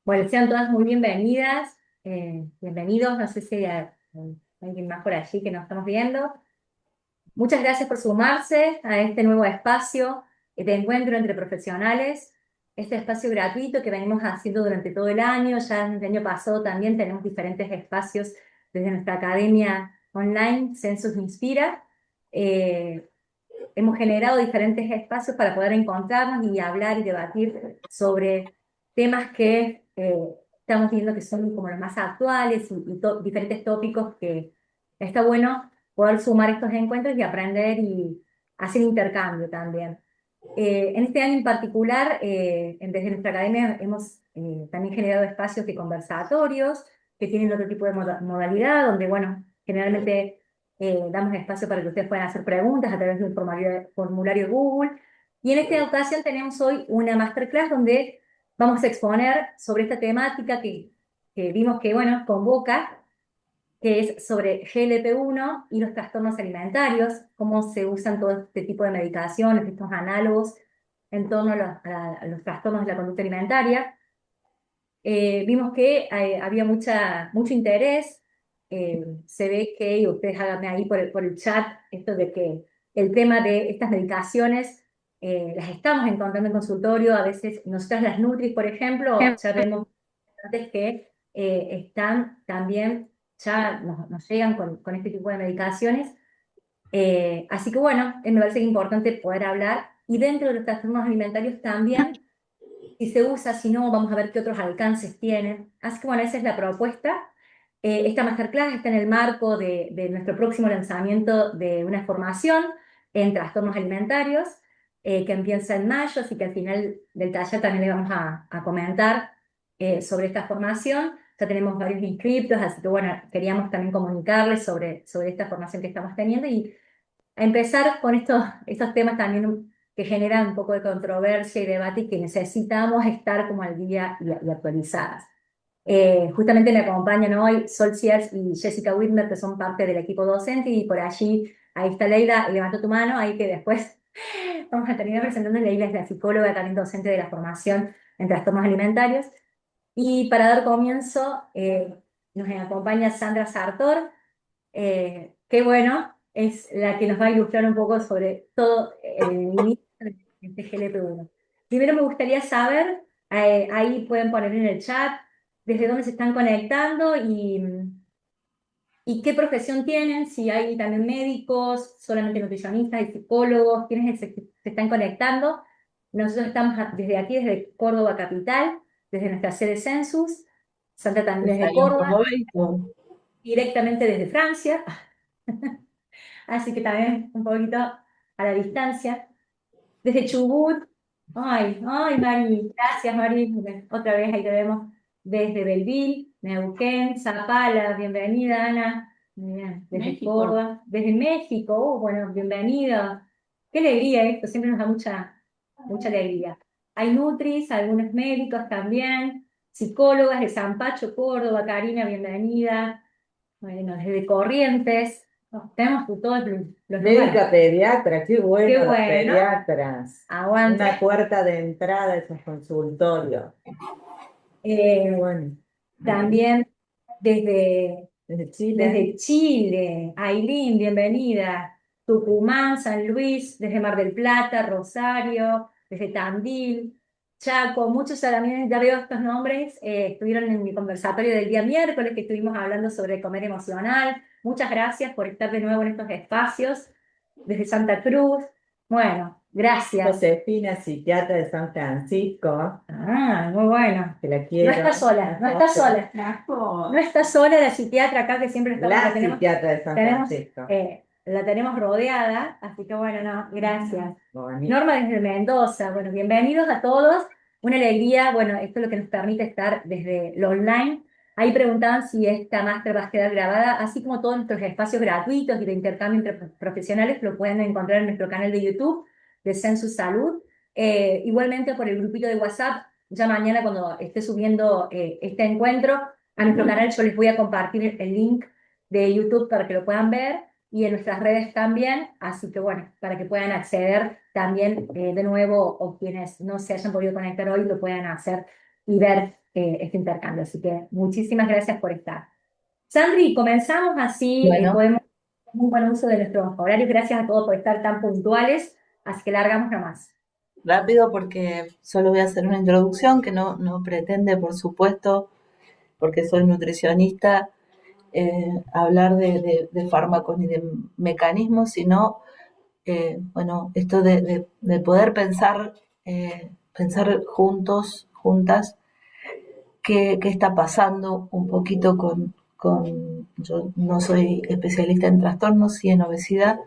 Bueno, sean todas muy bienvenidas, bienvenidos, no sé si hay alguien más por allí que nos estamos viendo. Muchas gracias por sumarse a este nuevo espacio de encuentro entre profesionales, este espacio gratuito que venimos haciendo durante todo el año. Ya el año pasado también tenemos diferentes espacios desde nuestra academia online, Census Inspira. Eh, Hemos generado diferentes espacios para poder encontrarnos y hablar y debatir sobre temas que estamos viendo que son como los más actuales y diferentes tópicos que está bueno poder sumar estos encuentros y aprender y hacer intercambio también. En este año en particular, desde nuestra academia hemos también generado espacios de conversatorios que tienen otro tipo de modalidad, donde, bueno, generalmente damos espacio para que ustedes puedan hacer preguntas a través de un formulario Google. Y en esta ocasión tenemos hoy una masterclass donde vamos a exponer sobre esta temática que vimos que, bueno, convoca, que es sobre GLP-1 y los trastornos alimentarios, cómo se usan todo este tipo de medicaciones, estos análogos en torno a los trastornos de la conducta alimentaria. Vimos que había mucho interés. Se ve que, y ustedes háganme ahí por el chat, esto de que el tema de estas medicaciones las estamos encontrando en consultorio. A veces nosotras las Nutris, por ejemplo, ya vemos antes que están también, ya nos llegan con este tipo de medicaciones. Así que bueno, me parece que es importante poder hablar. Y dentro de los trastornos alimentarios también, si se usa, si no, vamos a ver qué otros alcances tienen. Así que bueno, esa es la propuesta. Esta masterclass está en el marco de nuestro próximo lanzamiento de una formación en trastornos alimentarios, que empieza en mayo, así que al final del taller también le vamos a comentar sobre esta formación. Ya tenemos varios inscriptos, así que bueno, queríamos también comunicarles sobre esta formación que estamos teniendo y a empezar con estos temas también que generan un poco de controversia y debate y que necesitamos estar como al día y actualizadas. Justamente me acompañan hoy Sol Sears y Jessica Whitmer, que son parte del equipo docente, y por allí, ahí está Leila, levanta tu mano, ahí que después vamos a terminar presentando. Leila es la psicóloga, también docente de la formación en trastornos alimentarios. Y para dar comienzo, nos acompaña Sandra Sartor, que bueno, es la que nos va a ilustrar un poco sobre todo el inicio de este GLP-1. Primero me gustaría saber, ahí pueden poner en el chat, desde dónde se están conectando y qué profesión tienen, si hay también médicos, solamente nutricionistas y psicólogos, quiénes se están conectando. Nosotros estamos desde aquí, desde Córdoba Capital, desde nuestra sede Census, Santa también desde Córdoba, directamente desde Francia. Así que también un poquito a la distancia. Desde Chubut, ay, Mari, gracias Mari, otra vez ahí te vemos. Desde Belville, Neuquén, Zapala, bienvenida Ana. Muy bien. Desde México. Córdoba, desde México, bueno, bienvenida. Qué alegría esto, siempre nos da mucha alegría. Hay nutris, algunos médicos también, psicólogas de San Pacho, Córdoba, Karina, bienvenida. Bueno, desde Corrientes, tenemos todos los lugares. Médica pediatra, qué Qué bueno los bueno, pediatras. Una aguante. puerta de entrada a esos consultorios. Qué Eh, bueno. También desde, Desde Chile. desde Chile, Ailín, bienvenida. Tucumán, San Luis, desde Mar del Plata, Rosario, desde Tandil, Chaco, muchos también, ya veo estos nombres, estuvieron en mi conversatorio del día miércoles que estuvimos hablando sobre comer emocional. Muchas gracias por estar de nuevo en estos espacios, desde Santa Cruz. Bueno, gracias. Josefina, psiquiatra de San Francisco, Muy bueno. que la No quiero. está sola, no está sola. No está sola la psiquiatra acá que siempre la La tenemos, psiquiatra de San tenemos, Francisco. la tenemos rodeada, así que bueno, no, gracias. Bonito. Norma desde Mendoza, bueno, bienvenidos a todos. Una alegría, bueno, esto es lo que nos permite estar desde lo online. Ahí preguntaban si esta máster va a quedar grabada, así como todos nuestros espacios gratuitos y de intercambio entre profesionales lo pueden encontrar en nuestro canal de YouTube de Census Salud. Igualmente por el grupito de WhatsApp, ya mañana cuando esté subiendo este encuentro a nuestro canal yo les voy a compartir el link de YouTube para que lo puedan ver y en nuestras redes también, así que bueno, para que puedan acceder también de nuevo o quienes no se hayan podido conectar hoy lo puedan hacer y ver este intercambio. Así que muchísimas gracias por estar. Sandri, comenzamos así, Bueno, podemos hacer un buen uso de nuestros horarios. Gracias a todos por estar tan puntuales, así que largamos nomás. rápido porque solo voy a hacer una introducción que no pretende, por supuesto, porque soy nutricionista, hablar de fármacos ni de mecanismos, sino, bueno, esto de poder pensar juntos, juntas, qué está pasando un poquito yo no soy especialista en trastornos, sí en obesidad,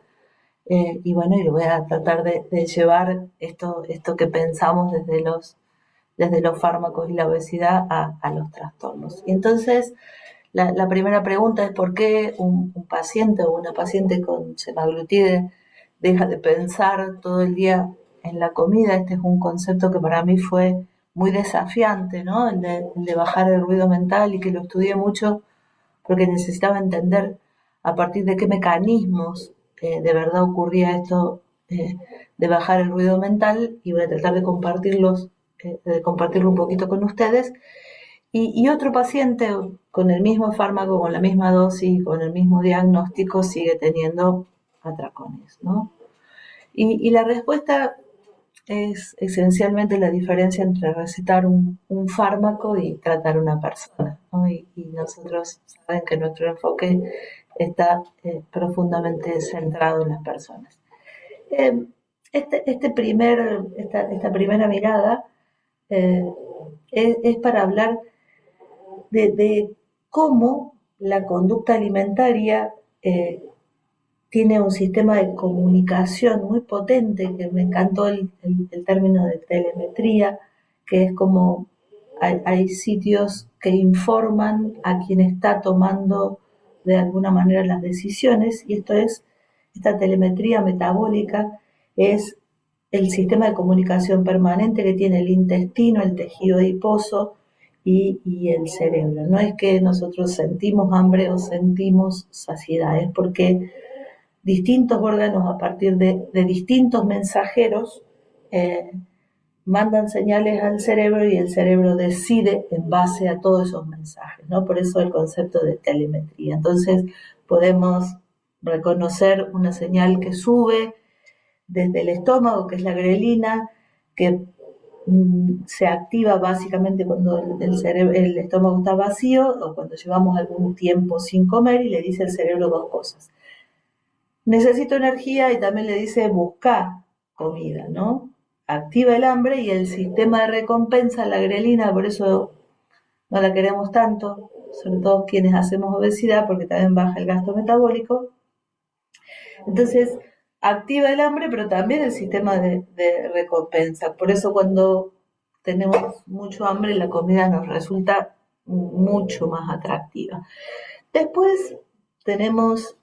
y bueno, y lo voy a tratar de llevar esto que pensamos desde los fármacos y la obesidad a los trastornos. Y entonces, la primera pregunta es por qué un paciente o una paciente con semaglutide deja de pensar todo el día en la comida. Este es un concepto que para mí fue muy desafiante, ¿no? El de bajar el ruido mental, y que lo estudié mucho porque necesitaba entender a partir de qué mecanismos de verdad ocurría esto, de bajar el ruido mental, y voy a tratar de compartirlo un poquito con ustedes. Y otro paciente con el mismo fármaco, con la misma dosis, con el mismo diagnóstico, sigue teniendo atracones, ¿no? Y la respuesta es esencialmente la diferencia entre recetar un fármaco y tratar a una persona, ¿no? Y nosotros saben que nuestro enfoque está profundamente centrado en las personas. Eh, esta primera mirada eh, es para hablar de cómo la conducta alimentaria tiene un sistema de comunicación muy potente, que me encantó el término de telemetría, que es como hay sitios que informan a quien está tomando de alguna manera las decisiones, y esta telemetría metabólica es el sistema de comunicación permanente que tiene el intestino, el tejido adiposo y el cerebro. No es que nosotros sentimos hambre o sentimos saciedad, es porque distintos órganos, a partir de distintos mensajeros, eh, mandan señales al cerebro, y el cerebro decide en base a todos esos mensajes, ¿no? Por eso el concepto de telemetría. Entonces podemos reconocer una señal que sube desde el estómago, que es la grelina, que se activa básicamente cuando el estómago está vacío, o cuando llevamos algún tiempo sin comer, y le dice al cerebro dos cosas: necesito energía, y también le dice buscar comida, ¿no? Activa el hambre, y el sistema de recompensa, la grelina, por eso no la queremos tanto, sobre todo quienes hacemos obesidad, porque también baja el gasto metabólico. Entonces, activa el hambre, pero también el sistema de recompensa. Por eso cuando tenemos mucho hambre, la comida nos resulta mucho más atractiva. Después tenemos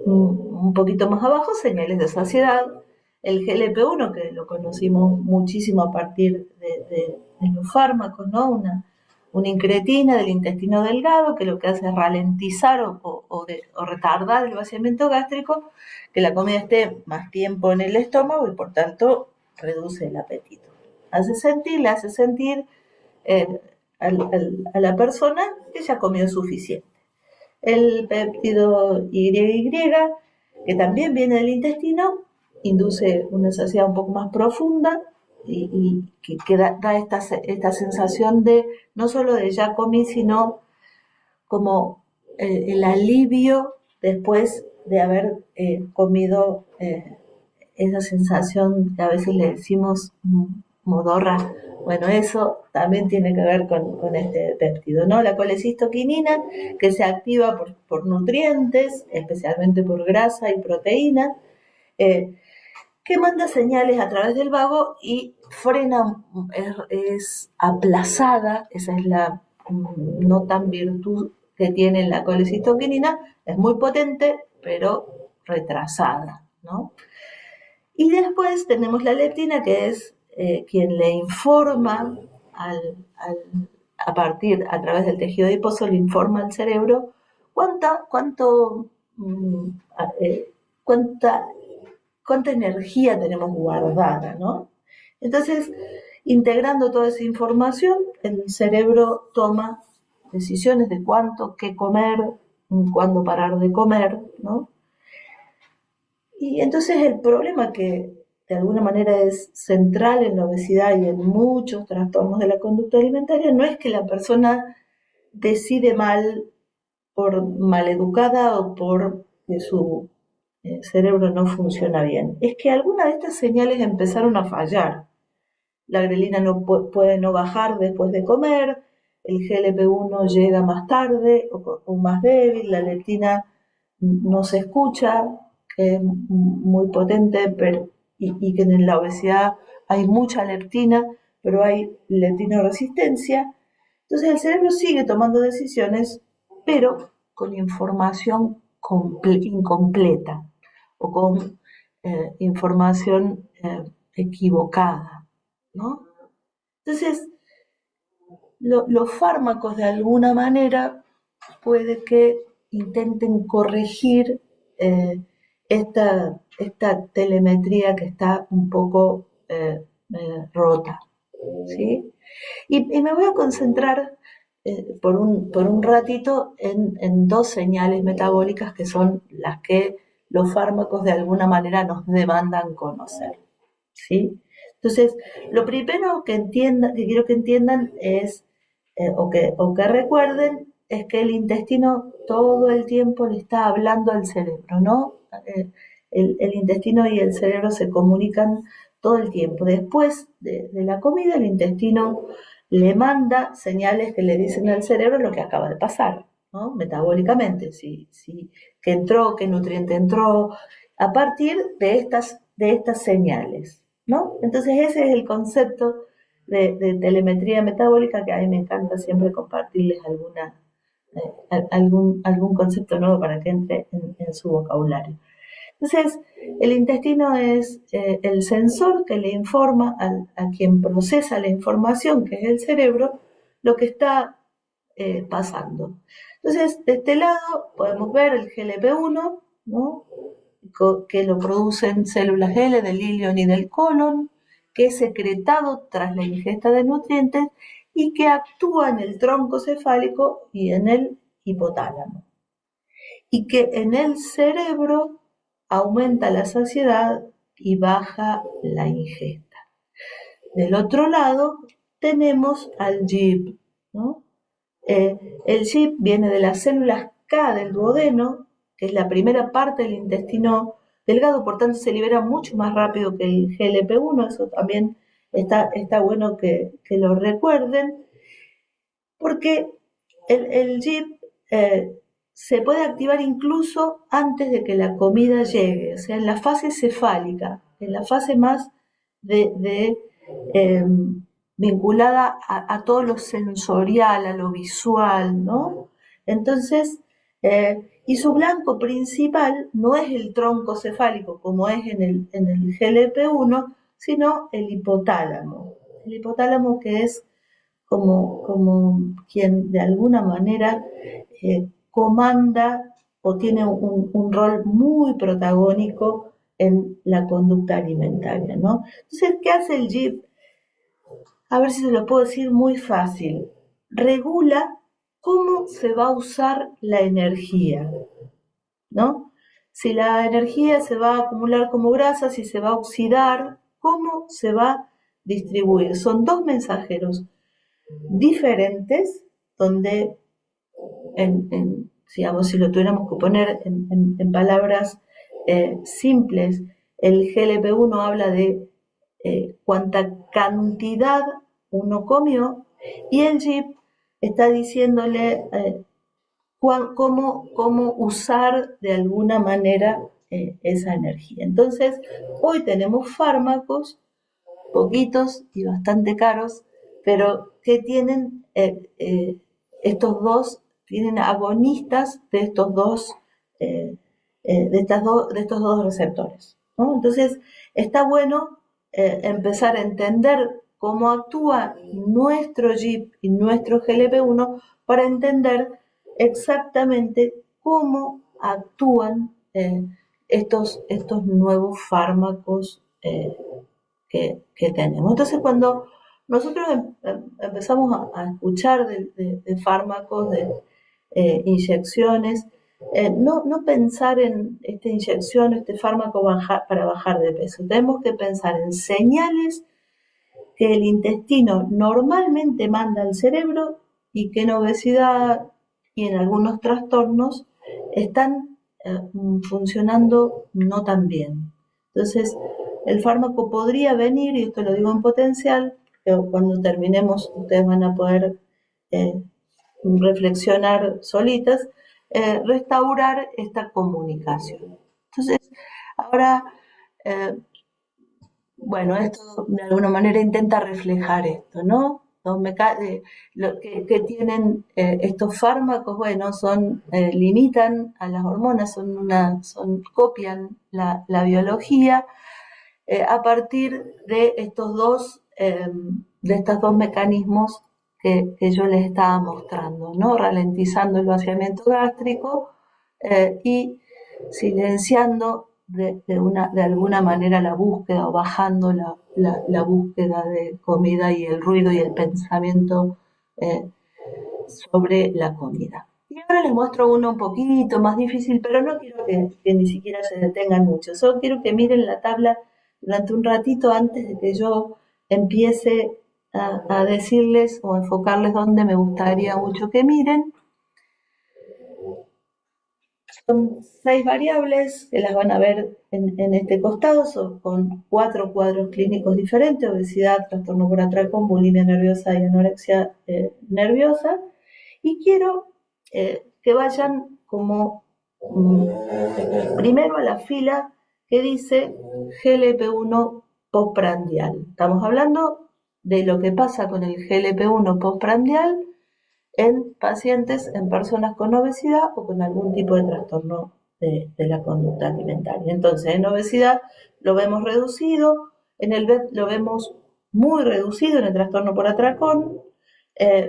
un poquito más abajo señales de saciedad, el GLP-1, que lo conocimos muchísimo a partir de los fármacos, ¿no? Una incretina del intestino delgado, que lo que hace es ralentizar o retardar el vaciamiento gástrico, que la comida esté más tiempo en el estómago, y por tanto reduce el apetito. Le hace sentir eh, a la persona que ya comió suficiente. El péptido YY, que también viene del intestino, induce una saciedad un poco más profunda, y que da esta sensación de no solo de ya comí, sino como el alivio después de haber comido, esa sensación que a veces le decimos modorra. Bueno, eso también tiene que ver con este péptido, ¿no? La colecistoquinina, que se activa por nutrientes, especialmente por grasa y proteína, eh, que manda señales a través del vago y frena, es aplazada, esa es la no tan virtud que tiene la colecistoquinina, es muy potente, pero retrasada, ¿no? Y después tenemos la leptina, que es quien le informa a través del tejido adiposo, le informa al cerebro cuánta, cuánto, mm, eh, cuánta, cuánta energía tenemos guardada, ¿no? Entonces, Integrando toda esa información, el cerebro toma decisiones de cuánto, qué comer, cuándo parar de comer, ¿no? Y entonces el problema que de alguna manera es central en la obesidad y en muchos trastornos de la conducta alimentaria no es que la persona decide mal por maleducada o por que su cerebro no funciona bien. Es que algunas de estas señales empezaron a fallar. La grelina no puede no bajar después de comer, el GLP-1 llega más tarde o más débil, la leptina no se escucha, que es muy potente, y que en la obesidad hay mucha leptina, pero hay leptinoresistencia. Entonces el cerebro sigue tomando decisiones, pero con información incompleta o con información equivocada, ¿no? Entonces, los fármacos de alguna manera puede que intenten corregir esta telemetría que está un poco rota, ¿sí? Y me voy a concentrar por un ratito en dos señales metabólicas que son las que los fármacos de alguna manera nos demandan conocer, ¿sí? Entonces, lo primero que quiero que entiendan es, o que recuerden, es que el intestino todo el tiempo le está hablando al cerebro, ¿no? El intestino y el cerebro se comunican todo el tiempo. Después de la comida, el intestino le manda señales que le dicen al cerebro lo que acaba de pasar, ¿no? Metabólicamente, qué entró, qué nutriente entró, a partir de estas señales, ¿no? Entonces ese es el concepto de telemetría metabólica, que a mí me encanta siempre compartirles algún concepto nuevo para que entre en su vocabulario. Entonces, el intestino es el sensor que le informa a quien procesa la información, que es el cerebro, lo que está pasando. Entonces, de este lado podemos ver el GLP-1, ¿no? Que lo producen células L del ilion y del colon, que es secretado tras la ingesta de nutrientes y que actúa en el tronco cefálico y en el hipotálamo. Y que en el cerebro aumenta la saciedad y baja la ingesta. Del otro lado tenemos al GIP, ¿no? El GIP viene de las células K del duodeno, que es la primera parte del intestino delgado, por tanto se libera mucho más rápido que el GLP-1, eso también está bueno que lo recuerden, porque el GIP se puede activar incluso antes de que la comida llegue, o sea, en la fase cefálica, en la fase más eh, vinculada a todo lo sensorial, a lo visual, ¿no? Entonces, y su blanco principal no es el tronco cefálico como es en el GLP-1, sino el hipotálamo. El hipotálamo, que es como quien de alguna manera comanda o tiene un rol muy protagónico en la conducta alimentaria, ¿no? Entonces, ¿qué hace el GIP? A ver si se lo puedo decir muy fácil. Regula cómo se va a usar la energía, ¿no? Si la energía se va a acumular como grasa, si se va a oxidar, cómo se va a distribuir. Son dos mensajeros diferentes donde, digamos, si lo tuviéramos que poner en palabras simples, el GLP-1 habla de cuánta cantidad uno comió y el GIP está diciéndole cómo usar de alguna manera esa energía. Entonces, hoy tenemos fármacos, poquitos y bastante caros, pero que tienen tienen agonistas de de estos dos receptores, ¿no? Entonces, está bueno empezar a entender cómo actúa nuestro GIP y nuestro GLP-1 para entender exactamente cómo actúan estos nuevos fármacos que tenemos. Entonces, cuando nosotros empezamos a escuchar de fármacos, de inyecciones, no pensar en esta inyección, este fármaco para bajar de peso. Tenemos que pensar en señales que el intestino normalmente manda al cerebro y que en obesidad y en algunos trastornos están funcionando no tan bien. Entonces, el fármaco podría venir, y esto lo digo en potencial, que cuando terminemos ustedes van a poder eh, reflexionar solitas, restaurar esta comunicación. Entonces, ahora, eh, bueno, esto de alguna manera intenta reflejar esto, ¿no? Lo que tienen estos fármacos, bueno, limitan a las hormonas, copian la biología a partir de estos dos mecanismos que yo les estaba mostrando, ¿no? Ralentizando el vaciamiento gástrico y silenciando de alguna manera la búsqueda o bajando la búsqueda de comida y el ruido y el pensamiento eh, sobre la comida. Y ahora les muestro uno un poquito más difícil, pero no quiero que ni siquiera se detengan mucho. Solo quiero que miren la tabla durante un ratito antes de que yo empiece a decirles o enfocarles donde me gustaría mucho que miren. Son 6 variables que las van a ver en este costado, son con 4 cuadros clínicos diferentes: obesidad, trastorno por atracón, bulimia nerviosa y anorexia nerviosa. Y quiero que vayan como primero a la fila que dice GLP-1 postprandial. Estamos hablando de lo que pasa con el GLP-1 postprandial en pacientes, en personas con obesidad o con algún tipo de trastorno de la conducta alimentaria. Entonces, en obesidad lo vemos reducido, en el BED lo vemos muy reducido, en el trastorno por atracón,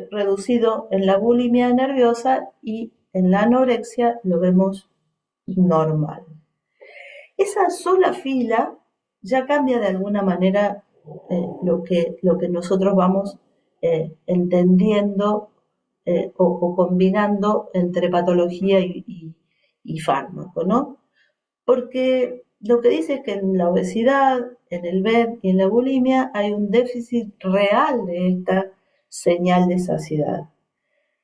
reducido en la bulimia nerviosa, y en la anorexia lo vemos normal. Esa sola fila ya cambia de alguna manera lo que nosotros vamos entendiendo o combinando entre patología y fármaco, ¿no? Porque lo que dice es que en la obesidad, en el BED y en la bulimia hay un déficit real de esta señal de saciedad,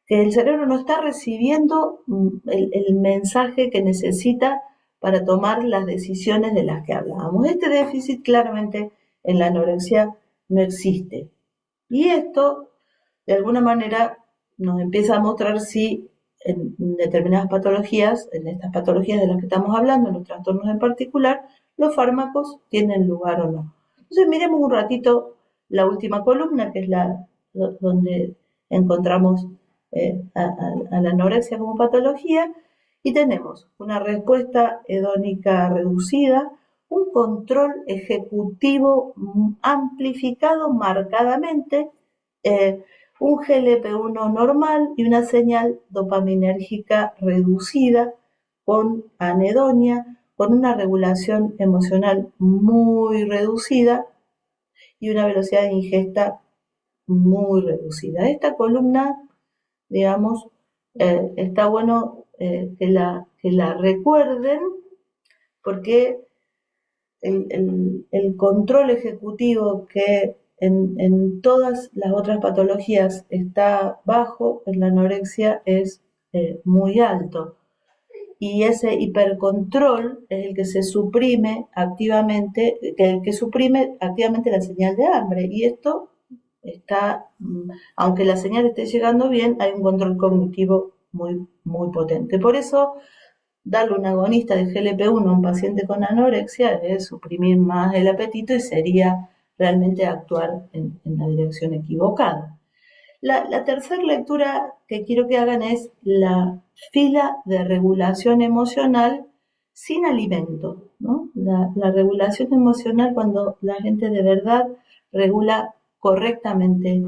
que el cerebro no está recibiendo el mensaje que necesita para tomar las decisiones de las que hablábamos. Este déficit claramente en la anorexia no existe. Y esto, de alguna manera, nos empieza a mostrar si en determinadas patologías, en estas patologías de las que estamos hablando, en los trastornos en particular, los fármacos tienen lugar o no. Entonces miremos un ratito la última columna, que es donde encontramos a la anorexia como patología, y tenemos una respuesta hedónica reducida, un control ejecutivo amplificado marcadamente, un GLP-1 normal y una señal dopaminérgica reducida con anedonia, con una regulación emocional muy reducida y una velocidad de ingesta muy reducida. Esta columna, digamos, está bueno que la recuerden, porque el control ejecutivo que en todas las otras patologías está bajo, en la anorexia es muy alto. Y ese hipercontrol es el que se suprime activamente, el que suprime activamente la señal de hambre. Y esto está, aunque la señal esté llegando bien, hay un control cognitivo muy, muy potente. Por eso, darle un agonista de GLP-1 a un paciente con anorexia es suprimir más el apetito y sería realmente actuar en la dirección equivocada. La tercera lectura que quiero que hagan es la fila de regulación emocional sin alimento, ¿no? La regulación emocional, cuando la gente de verdad regula correctamente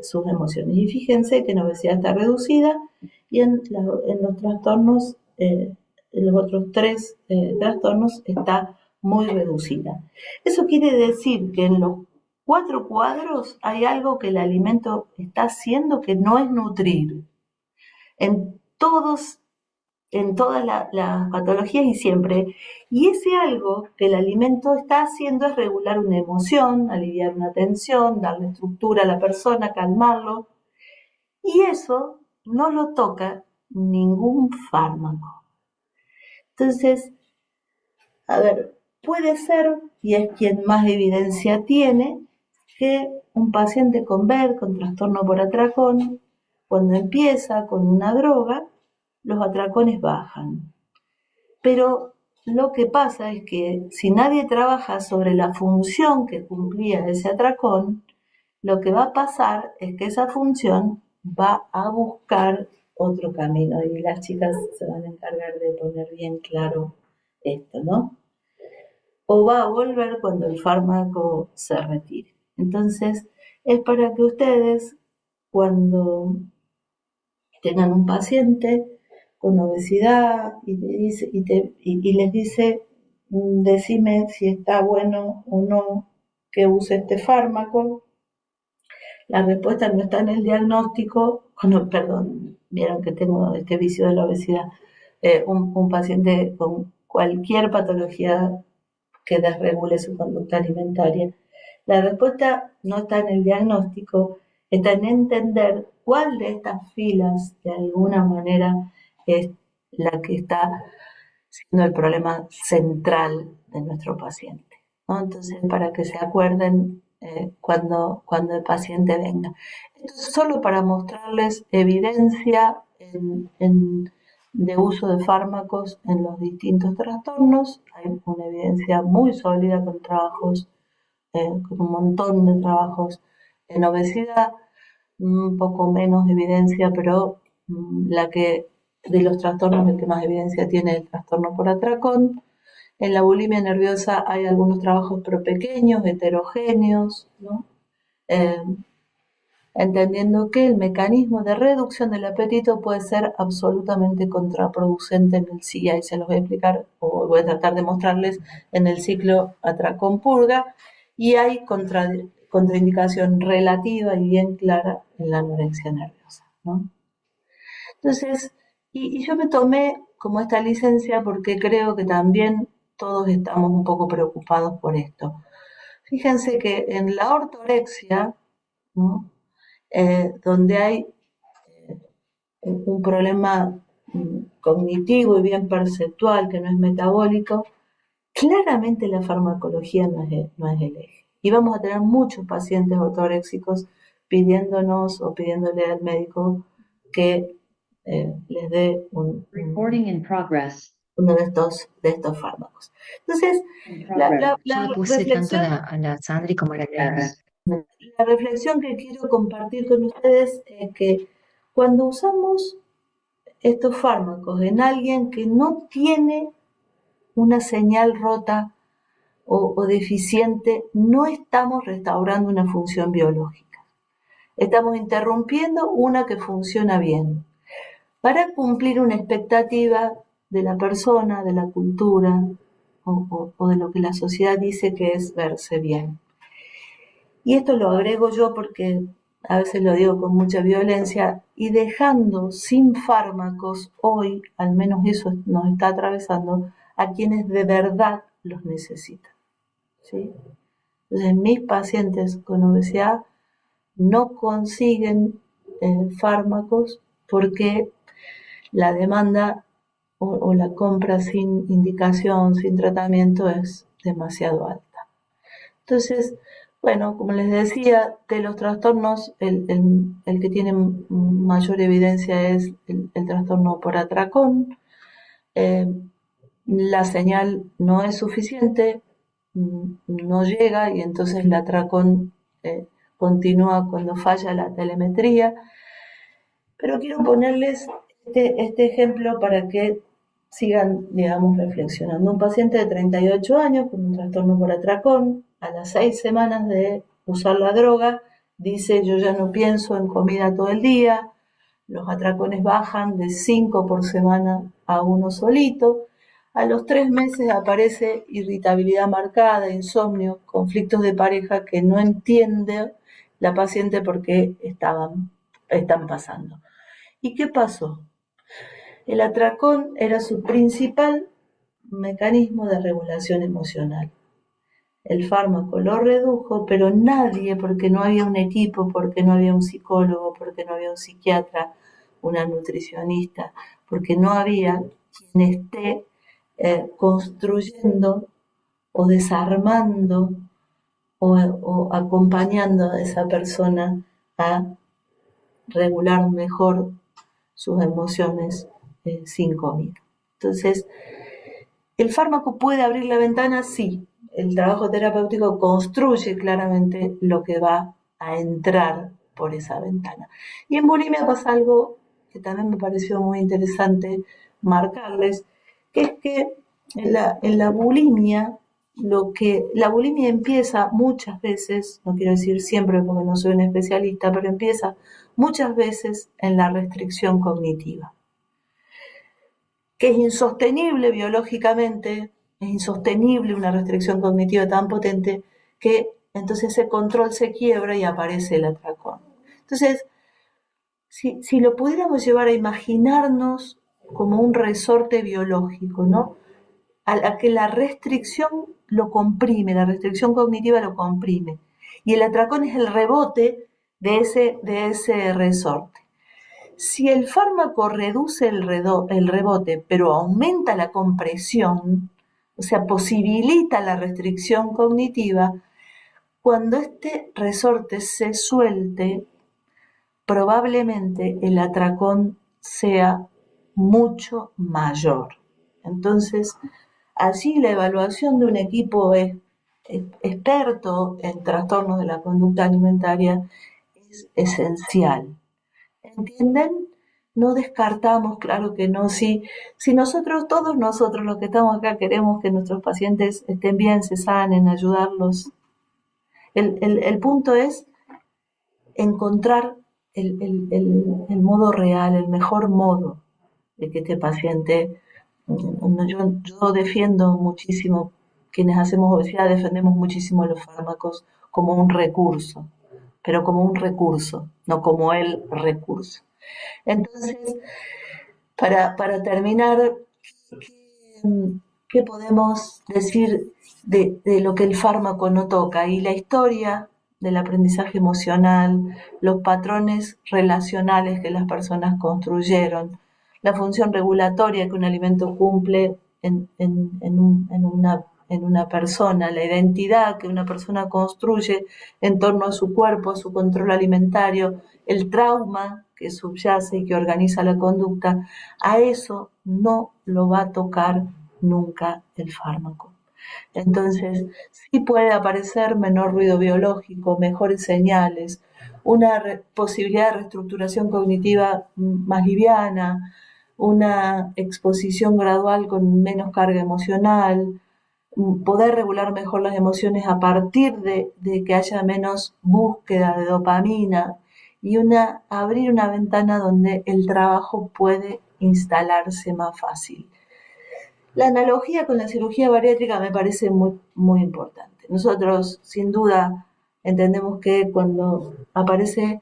sus emociones. Y fíjense que en obesidad está reducida, y en los trastornos, en los otros 3 trastornos está muy reducida. Eso quiere decir que en los 4 cuadros hay algo que el alimento está haciendo que no es nutrir. En todos, en todas las patologías y siempre. Y ese algo que el alimento está haciendo es regular una emoción, aliviar una tensión, darle estructura a la persona, calmarlo. Y eso no lo toca ningún fármaco. Entonces, a ver, puede ser, y es quien más evidencia tiene, que un paciente con BED, con trastorno por atracón, cuando empieza con una droga, los atracones bajan. Pero lo que pasa es que si nadie trabaja sobre la función que cumplía ese atracón, lo que va a pasar es que esa función va a buscar otro camino y las chicas se van a encargar de poner bien claro esto, ¿no? O va a volver cuando el fármaco se retire. Entonces, es para que ustedes, cuando tengan un paciente con obesidad y les dice, decime si está bueno o no que use este fármaco, la respuesta no está en el diagnóstico, perdón, vieron que tengo este vicio de la obesidad, un paciente con cualquier patología que desregule su conducta alimentaria. La respuesta no está en el diagnóstico, está en entender cuál de estas filas de alguna manera es la que está siendo el problema central de nuestro paciente, ¿no? Entonces, para que se acuerden cuando el paciente venga. Entonces, solo para mostrarles evidencia de uso de fármacos en los distintos trastornos. Hay una evidencia muy sólida con trabajos, con un montón de trabajos en obesidad, un poco menos de evidencia, pero la que de los trastornos el que más evidencia tiene el trastorno por atracón. En la bulimia nerviosa hay algunos trabajos pero pequeños, heterogéneos, ¿no? Entendiendo que el mecanismo de reducción del apetito puede ser absolutamente contraproducente en el CIA, y se los voy a explicar, o voy a tratar de mostrarles en el ciclo atracón-purga, y hay contraindicación relativa y bien clara en la anorexia nerviosa, ¿no? Entonces, y yo me tomé como esta licencia porque creo que también todos estamos un poco preocupados por esto. Fíjense que en la ortorexia, ¿no? Donde hay un problema cognitivo y bien perceptual que no es metabólico, claramente la farmacología no es el eje. Y vamos a tener muchos pacientes ortoréxicos pidiéndonos o pidiéndole al médico que les dé uno de estos fármacos. Entonces, la Yo le puse tanto reflexión, a la Sandri como a la Grace. la reflexión que quiero compartir con ustedes es que cuando usamos estos fármacos en alguien que no tiene una señal rota o deficiente, no estamos restaurando una función biológica. Estamos interrumpiendo una que funciona bien para cumplir una expectativa de la persona, de la cultura o de lo que la sociedad dice que es verse bien. Y esto lo agrego yo porque a veces lo digo con mucha violencia, y dejando sin fármacos hoy, al menos eso nos está atravesando, a quienes de verdad los necesitan, ¿sí? Entonces, mis pacientes con obesidad no consiguen fármacos porque la demanda o la compra sin indicación, sin tratamiento, es demasiado alta. Entonces, bueno, como les decía, de los trastornos, el que tiene mayor evidencia es el trastorno por atracón. La señal no es suficiente, no llega, y entonces el atracón continúa cuando falla la telemetría. Pero quiero ponerles este ejemplo para que sigan, digamos, reflexionando. Un paciente de 38 años con un trastorno por atracón, a las 6 semanas de usar la droga, dice: yo ya no pienso en comida todo el día, los atracones bajan de 5 por semana a 1 solito, A los 3 meses aparece irritabilidad marcada, insomnio, conflictos de pareja que no entiende la paciente por qué están pasando. ¿Y qué pasó? El atracón era su principal mecanismo de regulación emocional. El fármaco lo redujo, pero nadie, porque no había un equipo, porque no había un psicólogo, porque no había un psiquiatra, una nutricionista, porque no había quien esté construyendo o desarmando o acompañando a esa persona a regular mejor sus emociones sin comida. Entonces, ¿el fármaco puede abrir la ventana? Sí. El trabajo terapéutico construye claramente lo que va a entrar por esa ventana. Y en bulimia pasa algo que también me pareció muy interesante marcarles, que es que en la bulimia, la bulimia empieza muchas veces, no quiero decir siempre porque no soy un especialista, pero empieza muchas veces en la restricción cognitiva, que es insostenible biológicamente, es insostenible una restricción cognitiva tan potente que entonces ese control se quiebra y aparece el atracón. Entonces, si lo pudiéramos llevar a imaginarnos como un resorte biológico, ¿no? A que la restricción lo comprime, la restricción cognitiva lo comprime, y el atracón es el rebote de ese resorte. Si el fármaco reduce el rebote, pero aumenta la compresión, o sea, posibilita la restricción cognitiva, cuando este resorte se suelte, probablemente el atracón sea mucho mayor. Entonces, allí la evaluación de un equipo experto en trastornos de la conducta alimentaria es esencial. ¿Entienden? No descartamos, claro que no. Si nosotros, todos nosotros los que estamos acá, queremos que nuestros pacientes estén bien, se sanen, ayudarlos, el punto es encontrar el modo real, el mejor modo de que este paciente, yo defiendo muchísimo, quienes hacemos obesidad defendemos muchísimo los fármacos como un recurso, pero como un recurso, no como el recurso. Entonces, para terminar, ¿qué podemos decir de lo que el fármaco no toca? Y la historia del aprendizaje emocional, los patrones relacionales que las personas construyeron, la función regulatoria que un alimento cumple en una persona, la identidad que una persona construye en torno a su cuerpo, a su control alimentario, el trauma que subyace y que organiza la conducta, a eso no lo va a tocar nunca el fármaco. Entonces, sí puede aparecer menor ruido biológico, mejores señales, una posibilidad de reestructuración cognitiva más liviana, una exposición gradual con menos carga emocional, poder regular mejor las emociones a partir de que haya menos búsqueda de dopamina y abrir una ventana donde el trabajo puede instalarse más fácil. La analogía con la cirugía bariátrica me parece muy, muy importante. Nosotros, sin duda, entendemos que cuando aparece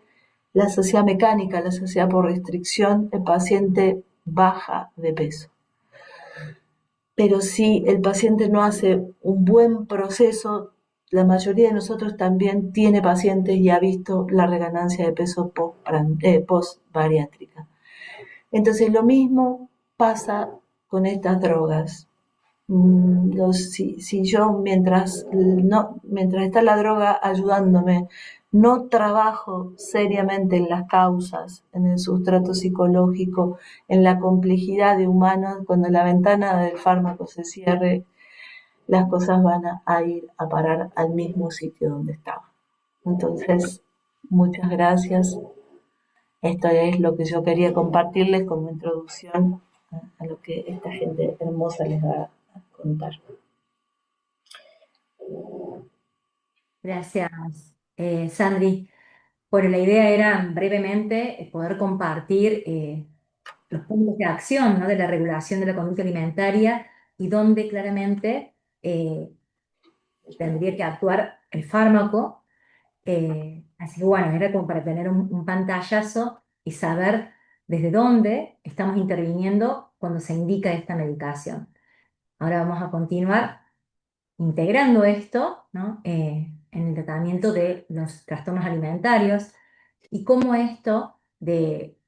la sociedad mecánica, la sociedad por restricción, el paciente baja de peso. Pero si el paciente no hace un buen proceso, la mayoría de nosotros también tiene pacientes y ha visto la reganancia de peso post-bariátrica. Entonces lo mismo pasa con estas drogas. Si yo mientras está la droga ayudándome, no trabajo seriamente en las causas, en el sustrato psicológico, en la complejidad de humanos, cuando la ventana del fármaco se cierre, las cosas van a ir a parar al mismo sitio donde estaban. Entonces, muchas gracias. Esto es lo que yo quería compartirles como introducción a lo que esta gente hermosa les va a contar. Gracias, Sandri. Bueno, la idea era brevemente poder compartir los puntos de acción, ¿no?, de la regulación de la conducta alimentaria y donde claramente tendría que actuar el fármaco. Así que bueno, era como para tener un pantallazo y saber desde dónde estamos interviniendo cuando se indica esta medicación. Ahora vamos a continuar integrando esto, ¿no? En el tratamiento de los trastornos alimentarios y cómo esto de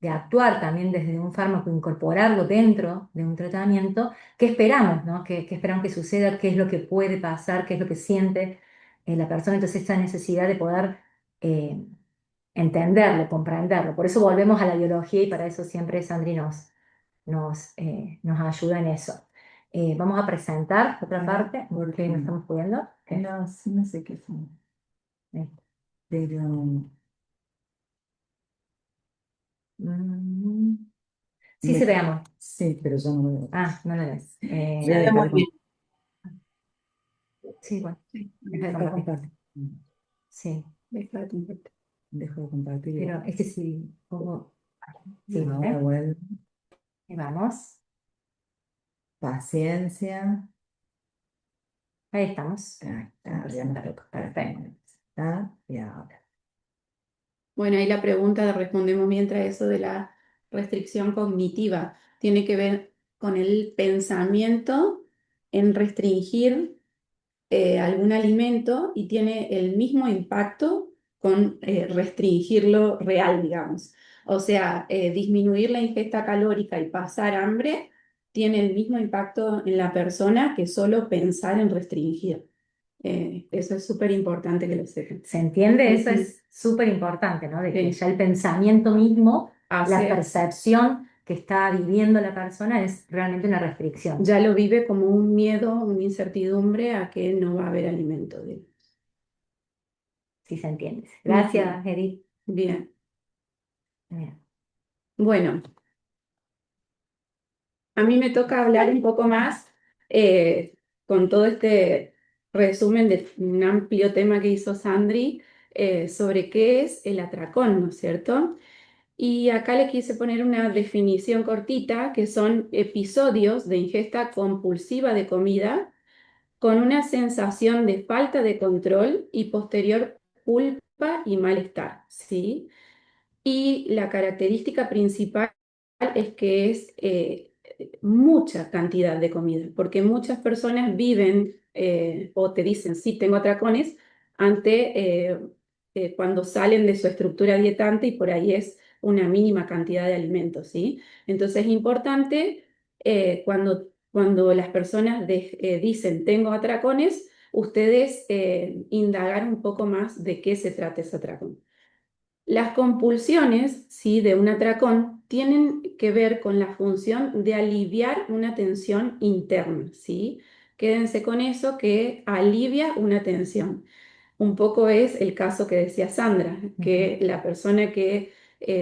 actuar también desde un fármaco, incorporarlo dentro de un tratamiento, ¿qué esperamos, ¿no? ¿Qué esperamos que suceda? ¿Qué es lo que puede pasar? ¿Qué es lo que siente la persona? Entonces, esta necesidad de poder eh, entenderlo, comprenderlo. Por eso volvemos a la biología y para eso siempre Sandri nos ayuda en eso. Vamos a presentar otra parte, porque no estamos pudiendo. No, sí, no sé qué son. Eh, Pero mm, sí, se veamos. sí, pero yo no me veo. Ah, no lo ves. Voy a dejar de Sí, bueno, deja de Dejo de compartir. compartir. Sí, Dejo de compartir. pero este sí, poco. Sí, Ahora vuelvo. y vamos. Paciencia. Ahí estamos. Ah, ya me toca. Perfecto. Está, y ahora. Bueno, ahí la pregunta respondemos mientras eso de la restricción cognitiva tiene que ver con el pensamiento en restringir algún alimento y tiene el mismo impacto con restringirlo real, digamos. O sea, disminuir la ingesta calórica y pasar hambre tiene el mismo impacto en la persona que solo pensar en restringir. Eso es súper importante que lo sepan. ¿Se entiende? Eso Ujú. es súper importante, ¿no? De que Sí. ya el pensamiento mismo, la Hace, percepción que está viviendo la persona es realmente una restricción. ya lo vive como un miedo, una incertidumbre a que no va a haber alimento. Sí se entiende. Gracias, Edith. Bien, Bien. bueno, a mí me toca hablar un poco más con todo este resumen de un amplio tema que hizo Sandri sobre qué es el atracón, ¿no es cierto? Y acá le quise poner una definición cortita, que son episodios de ingesta compulsiva de comida con una sensación de falta de control y posterior culpa y malestar, ¿sí? Y la característica principal es que es mucha cantidad de comida, porque muchas personas viven o te dicen, sí, tengo atracones, ante cuando salen de su estructura dietante y por ahí es una mínima cantidad de alimentos, ¿sí? Entonces es importante cuando las personas dicen, tengo atracones, ustedes indagar un poco más de qué se trata ese atracón. Las compulsiones, ¿sí?, de un atracón tienen que ver con la función de aliviar una tensión interna, ¿sí? Quédense con eso, que alivia una tensión. Un poco es el caso que decía Sandra, que la persona que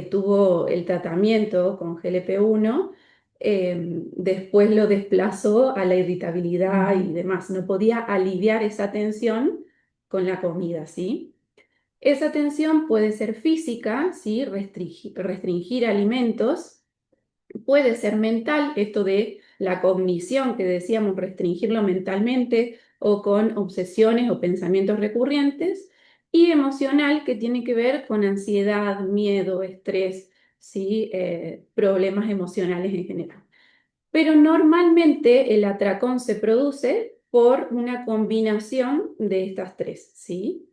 tuvo el tratamiento con GLP-1 después lo desplazó a la irritabilidad y demás. No podía aliviar esa tensión con la comida, ¿sí? Esa tensión puede ser física, ¿sí? Restringir alimentos, puede ser mental, esto de la cognición que decíamos, restringirlo mentalmente o con obsesiones o pensamientos recurrentes, y emocional, que tiene que ver con ansiedad, miedo, estrés, ¿sí? Problemas emocionales en general. Pero normalmente el atracón se produce por una combinación de estas tres, ¿sí?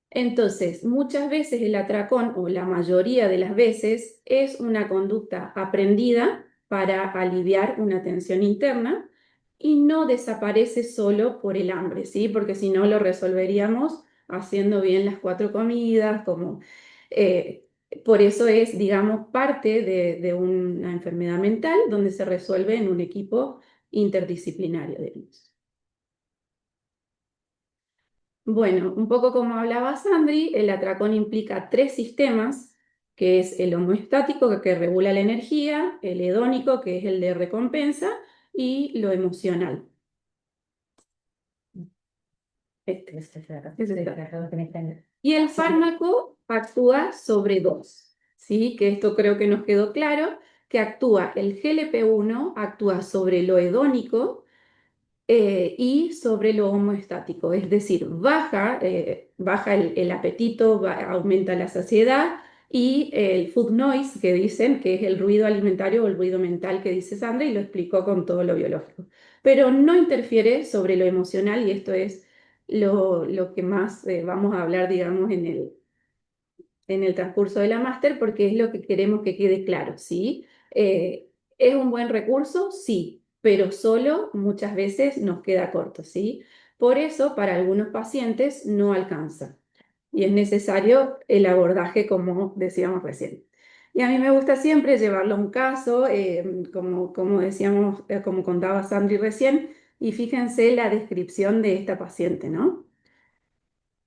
Entonces, muchas veces el atracón, o la mayoría de las veces, es una conducta aprendida para aliviar una tensión interna y no desaparece solo por el hambre, ¿sí? Porque si no lo resolveríamos haciendo bien las 4 comidas, como, eh, por eso es, digamos, parte de una enfermedad mental donde se resuelve en un equipo interdisciplinario de ellos. Bueno, un poco como hablaba Sandri, el atracón implica 3 sistemas, que es el homeostático, que regula la energía, el hedónico, que es el de recompensa, y lo emocional. Y el fármaco actúa sobre 2, ¿sí? Que esto creo que nos quedó claro, que actúa, el GLP-1 actúa sobre lo hedónico y sobre lo homeostático, es decir, baja el apetito, aumenta la saciedad y el food noise que dicen, que es el ruido alimentario o el ruido mental que dice Sandra, y lo explicó con todo lo biológico. Pero no interfiere sobre lo emocional y esto es lo que más vamos a hablar, digamos, en el transcurso de la máster, porque es lo que queremos que quede claro, ¿sí? ¿Es un buen recurso? Sí, pero solo muchas veces nos queda corto, ¿sí? Por eso, para algunos pacientes no alcanza y es necesario el abordaje, como decíamos recién. Y a mí me gusta siempre llevarlo a un caso, como decíamos, como contaba Sandri recién, y fíjense la descripción de esta paciente, ¿no?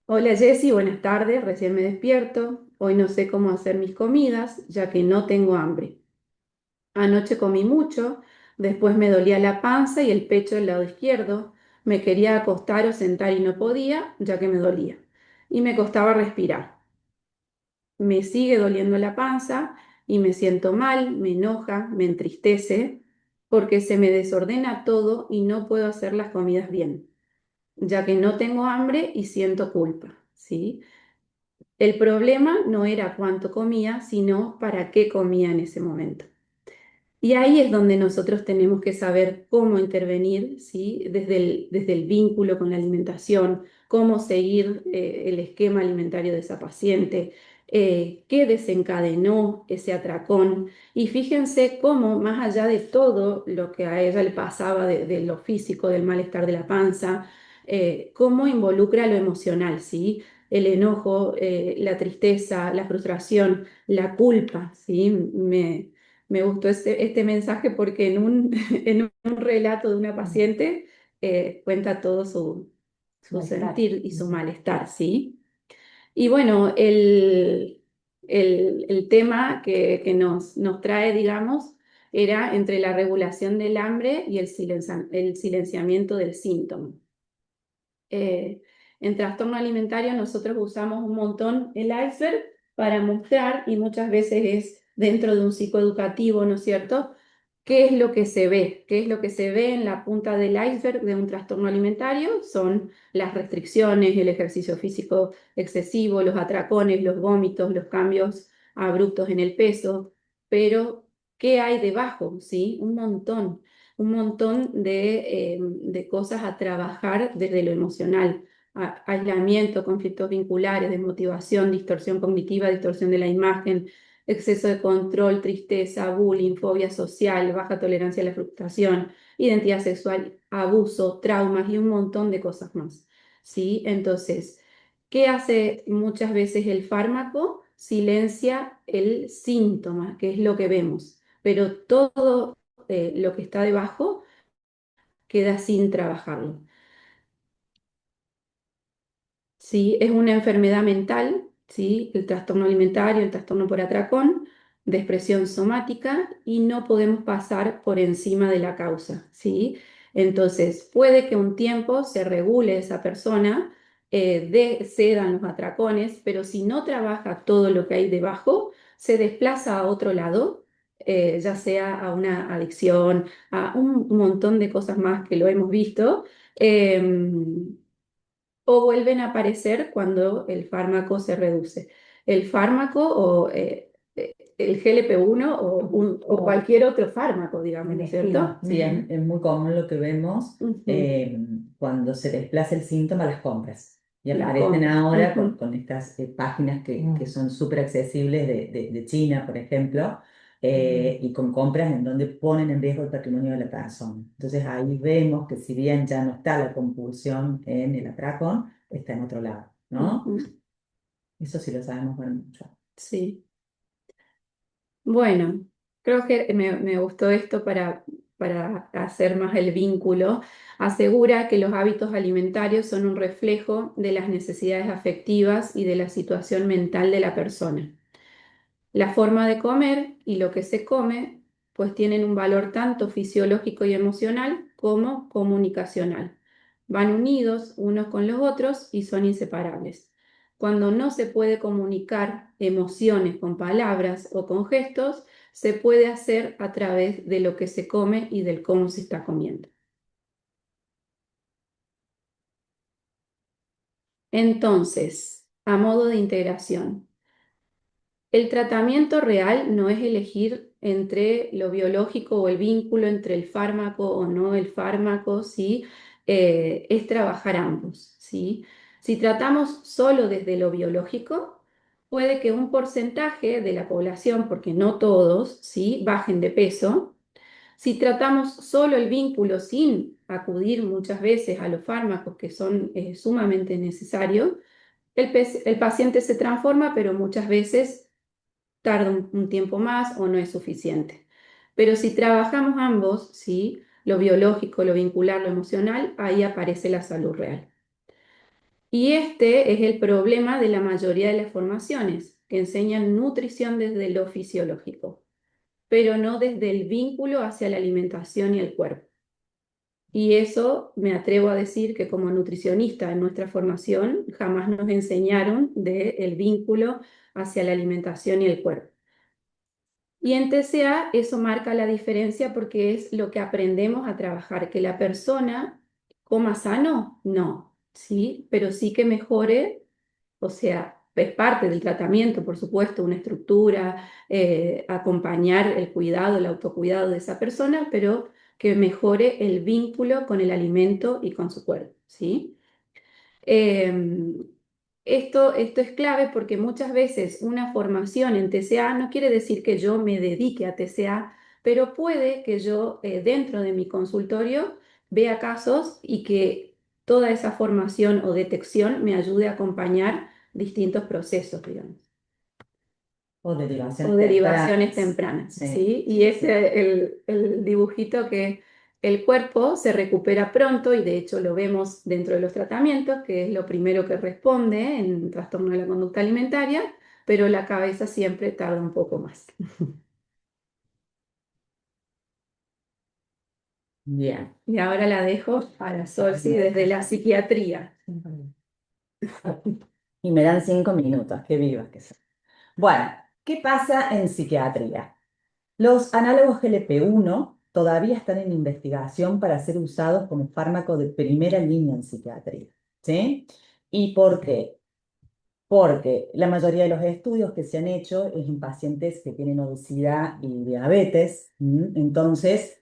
Hola Jessy, buenas tardes, recién me despierto. Hoy no sé cómo hacer mis comidas, ya que no tengo hambre. Anoche comí mucho, después me dolía la panza y el pecho del lado izquierdo. Me quería acostar o sentar y no podía, ya que me dolía. Y me costaba respirar. Me sigue doliendo la panza y me siento mal, me enoja, me entristece, porque se me desordena todo y no puedo hacer las comidas bien, ya que no tengo hambre y siento culpa, ¿sí? El problema no era cuánto comía, sino para qué comía en ese momento. Y ahí es donde nosotros tenemos que saber cómo intervenir, ¿sí? Desde el vínculo con la alimentación, cómo seguir el esquema alimentario de esa paciente, qué desencadenó ese atracón. Y fíjense cómo, más allá de todo lo que a ella le pasaba de lo físico, del malestar de la panza, cómo involucra lo emocional, ¿sí? El enojo, la tristeza, la frustración, la culpa, ¿sí? Me gustó este mensaje porque en un relato de una paciente cuenta todo su Malestar. sentir y su malestar, ¿sí? Y bueno, el tema que nos trae, digamos, era entre la regulación del hambre y el silenciamiento del síntoma. En trastorno alimentario nosotros usamos un montón el iceberg para mostrar, y muchas veces es dentro de un psicoeducativo, ¿no es cierto? ¿Qué es lo que se ve? ¿Qué es lo que se ve en la punta del iceberg de un trastorno alimentario? Son las restricciones, el ejercicio físico excesivo, los atracones, los vómitos, los cambios abruptos en el peso, pero ¿qué hay debajo? ¿Sí? Un montón de cosas a trabajar desde lo emocional. Aislamiento, conflictos vinculares, desmotivación, distorsión cognitiva, distorsión de la imagen, exceso de control, tristeza, bullying, fobia social, baja tolerancia a la frustración, identidad sexual, abuso, traumas y un montón de cosas más. ¿Sí? Entonces, ¿qué hace muchas veces el fármaco? Silencia el síntoma, que es lo que vemos, pero todo lo que está debajo queda sin trabajarlo. ¿Sí? Es una enfermedad mental, ¿sí? El trastorno alimentario, el trastorno por atracón, de expresión somática, y no podemos pasar por encima de la causa, ¿sí? Entonces, puede que un tiempo se regule esa persona, cedan los atracones, pero si no trabaja todo lo que hay debajo, se desplaza a otro lado, ya sea a una adicción, a un montón de cosas más que lo hemos visto. O vuelven a aparecer cuando el fármaco se reduce. El fármaco o el GLP-1 o cualquier otro fármaco, digamos, ¿no es cierto? Sí, es muy común lo que vemos Ujú. cuando se desplaza el síntoma, las compras. Y Las aparecen compras. ahora Ujú. con estas páginas que son súper accesibles de China, por ejemplo, y con compras en donde ponen en riesgo el patrimonio de la persona. Entonces ahí vemos que si bien ya no está la compulsión en el atracón, está en otro lado, ¿no? Ujú. Eso sí lo sabemos ver mucho. Sí. Bueno, creo que me gustó esto para hacer más el vínculo. Asegura que los hábitos alimentarios son un reflejo de las necesidades afectivas y de la situación mental de la persona. La forma de comer y lo que se come, pues tienen un valor tanto fisiológico y emocional como comunicacional. Van unidos unos con los otros y son inseparables. Cuando no se puede comunicar emociones con palabras o con gestos, se puede hacer a través de lo que se come y del cómo se está comiendo. Entonces, a modo de integración, el tratamiento real no es elegir entre lo biológico o el vínculo entre el fármaco o no el fármaco, ¿sí? Es trabajar ambos, ¿sí? Si tratamos solo desde lo biológico, puede que un porcentaje de la población, porque no todos, ¿sí? Bajen de peso. Si tratamos solo el vínculo sin acudir muchas veces a los fármacos que son sumamente necesarios, el paciente se transforma, pero muchas veces tarda un tiempo más o no es suficiente. Pero si trabajamos ambos, ¿sí? Lo biológico, lo vincular, lo emocional, ahí aparece la salud real. Y este es el problema de la mayoría de las formaciones, que enseñan nutrición desde lo fisiológico, pero no desde el vínculo hacia la alimentación y el cuerpo. Y eso me atrevo a decir que como nutricionista en nuestra formación jamás nos enseñaron del vínculo hacia la alimentación y el cuerpo. Y en TCA eso marca la diferencia porque es lo que aprendemos a trabajar, que la persona coma sano, no, sí, pero sí que mejore, o sea, es parte del tratamiento, por supuesto, una estructura, acompañar el cuidado, el autocuidado de esa persona, pero que mejore el vínculo con el alimento y con su cuerpo, ¿sí? Eh, esto es clave porque muchas veces una formación en TCA no quiere decir que yo me dedique a TCA, pero puede que yo dentro de mi consultorio vea casos y que toda esa formación o detección me ayude a acompañar distintos procesos, digamos. O O derivaciones tempranas, ¿sí? Y ese el dibujito que el cuerpo se recupera pronto y de hecho lo vemos dentro de los tratamientos, que es lo primero que responde en trastorno de la conducta alimentaria, pero la cabeza siempre tarda un poco más. Bien. Y ahora la dejo a la Solsi desde la psiquiatría. Y me dan 5 minutos, qué vivas que son. Bueno, ¿qué pasa en psiquiatría? Los análogos GLP-1 todavía están en investigación para ser usados como fármaco de primera línea en psiquiatría, ¿sí? ¿Y por qué? Porque la mayoría de los estudios que se han hecho es en pacientes que tienen obesidad y diabetes, entonces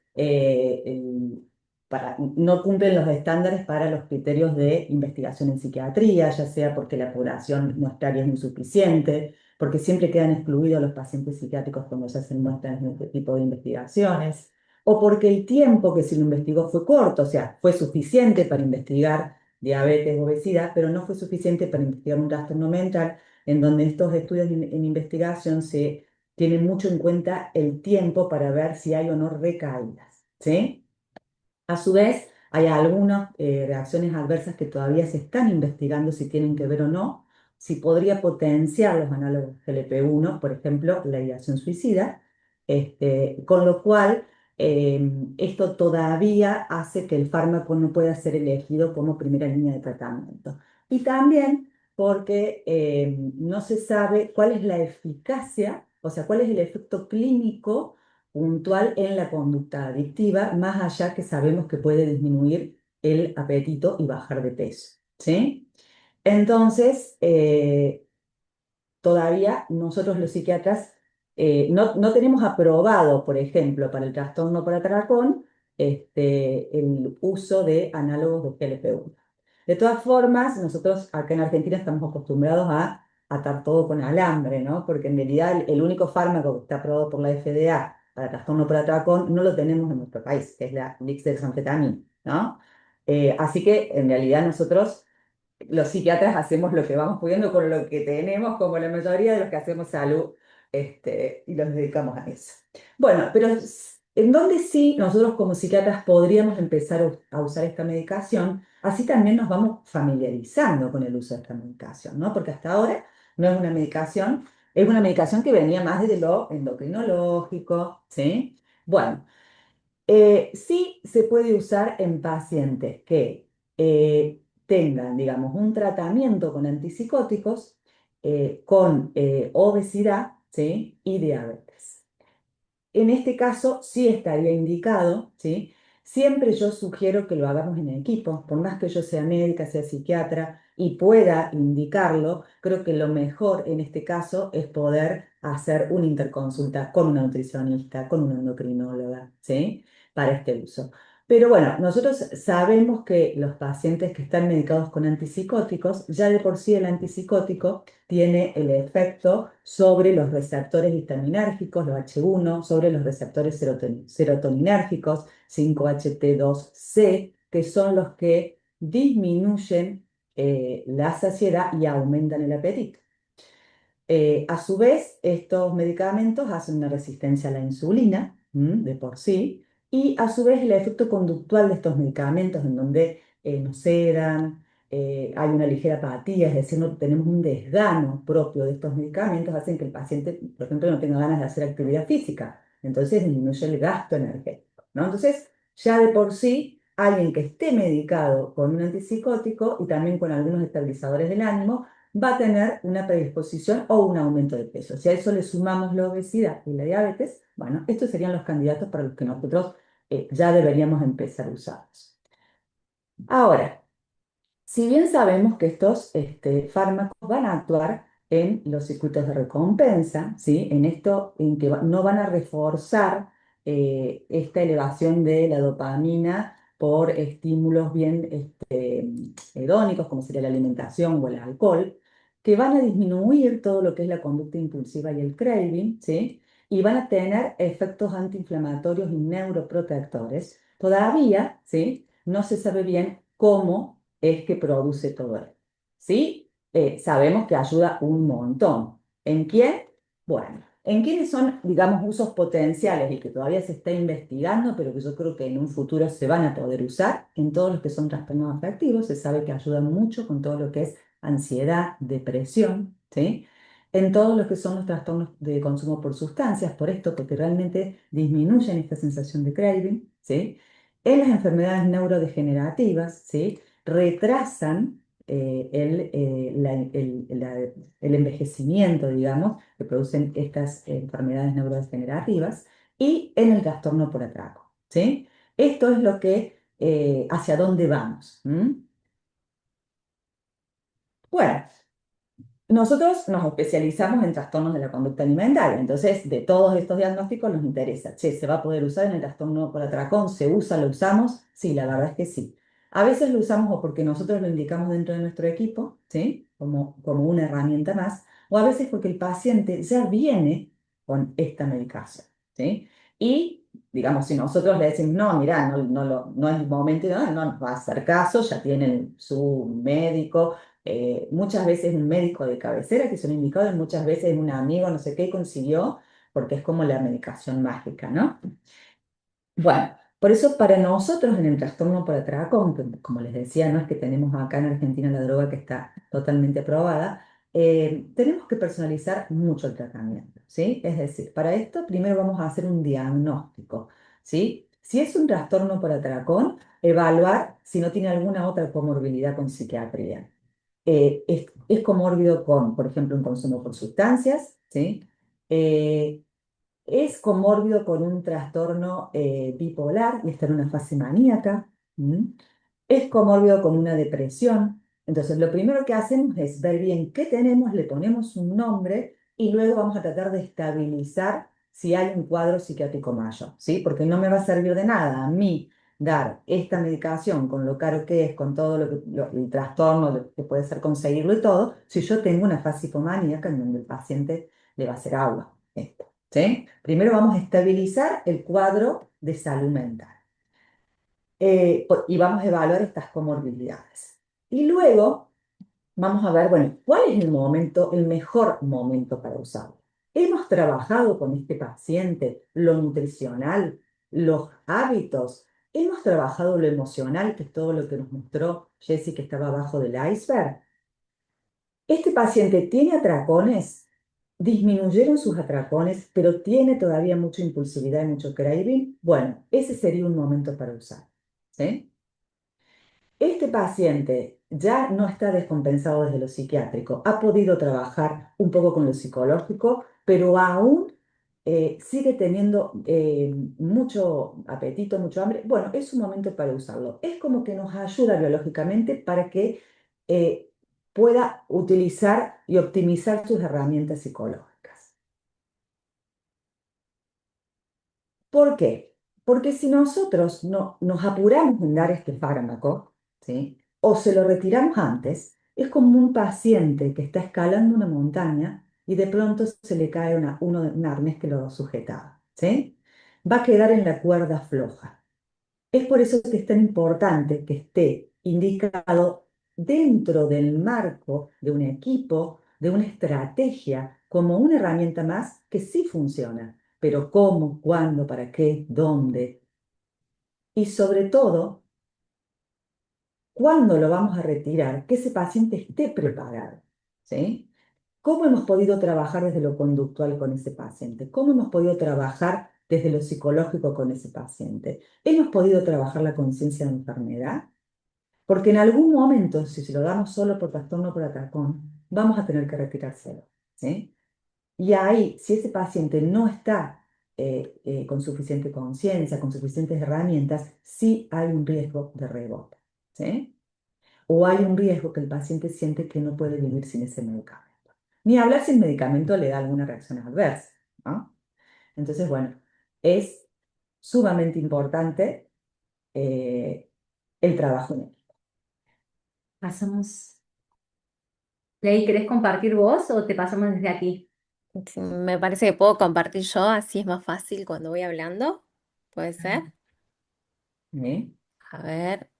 no cumplen los estándares para los criterios de investigación en psiquiatría, ya sea porque la población muestraria es insuficiente, porque siempre quedan excluidos los pacientes psiquiátricos cuando se hacen muestras en este tipo de investigaciones, o porque el tiempo que se lo investigó fue corto, o sea, fue suficiente para investigar diabetes, obesidad, pero no fue suficiente para investigar un trastorno mental, en donde estos estudios en investigación se tienen mucho en cuenta el tiempo para ver si hay o no recaídas, ¿sí? A su vez, hay algunas reacciones adversas que todavía se están investigando si tienen que ver o no, si podría potenciar los análogos GLP-1, por ejemplo, la ideación suicida, con lo cual esto todavía hace que el fármaco no pueda ser elegido como primera línea de tratamiento. Y también porque no se sabe cuál es la eficacia, o sea, cuál es el efecto clínico puntual en la conducta adictiva, más allá que sabemos que puede disminuir el apetito y bajar de peso, ¿sí? Entonces, todavía nosotros los psiquiatras no tenemos aprobado, por ejemplo, para el trastorno por atracón, el uso de análogos de GLP-1. De todas formas, nosotros acá en Argentina estamos acostumbrados a atar todo con alambre, ¿no? Porque en realidad el único fármaco que está aprobado por la FDA para trastorno por atracón no lo tenemos en nuestro país, que es la dextroamphetamina, ¿no? Así que en realidad nosotros los psiquiatras hacemos lo que vamos pudiendo con lo que tenemos, como la mayoría de los que hacemos salud, y nos dedicamos a eso. Bueno, pero en donde sí nosotros como psiquiatras podríamos empezar a usar esta medicación, así también nos vamos familiarizando con el uso de esta medicación, ¿no? Porque hasta ahora no es una medicación, es una medicación que venía más desde lo endocrinológico, ¿sí? Bueno. Sí se puede usar en pacientes que tengan, digamos, un tratamiento con antipsicóticos, con obesidad, ¿sí? Y diabetes. en este caso sí estaría indicado, ¿sí? Siempre yo sugiero que lo hagamos en equipo, por más que yo sea médica, sea psiquiatra y pueda indicarlo, creo que lo mejor en este caso es poder hacer una interconsulta con una nutricionista, con una endocrinóloga, ¿sí? Para este uso. Pero bueno, nosotros sabemos que los pacientes que están medicados con antipsicóticos, ya de por sí el antipsicótico tiene el efecto sobre los receptores histaminérgicos, los H1, sobre los receptores serotoninérgicos, 5-HT2C, que son los que disminuyen la saciedad y aumentan el apetito. A su vez, estos medicamentos hacen una resistencia a la insulina, de por sí, y a su vez el efecto conductual de estos medicamentos, en donde nos sedan, hay una ligera apatía, es decir, no tenemos un desgano propio de estos medicamentos, hacen que el paciente, por ejemplo, no tenga ganas de hacer actividad física, entonces disminuye el gasto energético, ¿no? Entonces, ya de por sí, alguien que esté medicado con un antipsicótico y también con algunos estabilizadores del ánimo, va a tener una predisposición o un aumento de peso. Si a eso le sumamos la obesidad y la diabetes, bueno, estos serían los candidatos para los que nosotros ya deberíamos empezar a usarlos. Ahora, si bien sabemos que estos fármacos van a actuar en los circuitos de recompensa, ¿sí? En esto en que no van a reforzar esta elevación de la dopamina por estímulos bien hedónicos, como sería la alimentación o el alcohol, que van a disminuir todo lo que es la conducta impulsiva y el craving, ¿sí? Y van a tener efectos antiinflamatorios y neuroprotectores. Todavía, ¿sí? No se sabe bien cómo es que produce todo esto. ¿Sí? Sabemos que ayuda un montón. ¿En quién? Bueno, en quiénes son, digamos, usos potenciales y que todavía se está investigando, pero que yo creo que en un futuro se van a poder usar en todos los que son trastornos afectivos. Se sabe que ayudan mucho con todo lo que es ansiedad, depresión, ¿sí? En todos los que son los trastornos de consumo por sustancias, por esto, porque realmente disminuyen esta sensación de craving, ¿sí? En las enfermedades neurodegenerativas, ¿sí? Retrasan el envejecimiento, digamos, que producen estas enfermedades neurodegenerativas, y en el trastorno por atraco, ¿sí? Esto es lo que, hacia dónde vamos. Bueno, nosotros nos especializamos en trastornos de la conducta alimentaria, entonces de todos estos diagnósticos nos interesa, che, ¿se va a poder usar en el trastorno por atracón? ¿Se usa, lo usamos? Sí, la verdad es que sí. A veces lo usamos o porque nosotros lo indicamos dentro de nuestro equipo, ¿sí? Como una herramienta más, o a veces porque el paciente ya viene con esta medicación, ¿sí? Y, digamos, si nosotros le decimos, no, mira, no es el momento, no nos va a hacer caso, ya tienen su médico, muchas veces un médico de cabecera que son indicados, muchas veces un amigo, no sé qué, consiguió, porque es como la medicación mágica, ¿no? Bueno, por eso para nosotros en el trastorno por atracón, que, como les decía, no es que tenemos acá en Argentina la droga que está totalmente aprobada, tenemos que personalizar mucho el tratamiento, ¿sí? Es decir, para esto primero vamos a hacer un diagnóstico, ¿sí? Si es un trastorno por atracón, evaluar si no tiene alguna otra comorbilidad con psiquiatría. Es comórbido con, por ejemplo, un consumo por sustancias, ¿sí? Eh, es comórbido con un trastorno bipolar y está en una fase maníaca. Es comórbido con una depresión. Entonces, lo primero que hacemos es ver bien qué tenemos, le ponemos un nombre y luego vamos a tratar de estabilizar si hay un cuadro psiquiátrico mayor, ¿sí? Porque no me va a servir de nada a mí dar esta medicación con lo caro que es, con todo el trastorno lo que puede ser conseguirlo y todo, si yo tengo una fase hipomaníaca en donde el paciente le va a hacer agua. ¿Sí? Primero vamos a estabilizar el cuadro de salud mental y vamos a evaluar estas comorbilidades. Y luego vamos a ver, bueno, ¿cuál es el momento, el mejor momento para usarlo? Hemos trabajado con este paciente lo nutricional, los hábitos, hemos trabajado lo emocional, que es todo lo que nos mostró Jessie que estaba abajo del iceberg. Este paciente tiene atracones, disminuyeron sus atracones, pero tiene todavía mucha impulsividad y mucho craving. Bueno, ese sería un momento para usar, ¿sí? Este paciente ya no está descompensado desde lo psiquiátrico, ha podido trabajar un poco con lo psicológico, pero aún sigue teniendo mucho apetito, mucho hambre, bueno, es un momento para usarlo. Es como que nos ayuda biológicamente para que pueda utilizar y optimizar sus herramientas psicológicas. ¿Por qué? Porque si nosotros no nos apuramos en dar este fármaco, ¿sí? O se lo retiramos antes, es como un paciente que está escalando una montaña y de pronto se le cae un arnés que lo sujetaba, ¿sí? Va a quedar en la cuerda floja. Es por eso que es tan importante que esté indicado dentro del marco de un equipo, de una estrategia, como una herramienta más que sí funciona, pero cómo, cuándo, para qué, dónde y sobre todo, cuándo lo vamos a retirar, que ese paciente esté preparado, ¿sí? ¿Cómo hemos podido trabajar desde lo conductual con ese paciente? ¿Cómo hemos podido trabajar desde lo psicológico con ese paciente? ¿Hemos podido trabajar la conciencia de enfermedad? Porque en algún momento, si se lo damos solo por trastorno por atracón, vamos a tener que retirárselo, ¿sí? Y ahí, si ese paciente no está con suficiente conciencia, con suficientes herramientas, sí hay un riesgo de rebote, ¿sí? O hay un riesgo que el paciente siente que no puede vivir sin ese medicamento. Ni hablar si el medicamento le da alguna reacción adversa, ¿no? Entonces, bueno, es sumamente importante eh, el trabajo en equipo. Pasamos. Ley, ¿querés compartir vos o te pasamos desde aquí? Sí, me parece que puedo compartir yo, así es más fácil cuando voy hablando. ¿Puede ser? ¿Sí? A ver.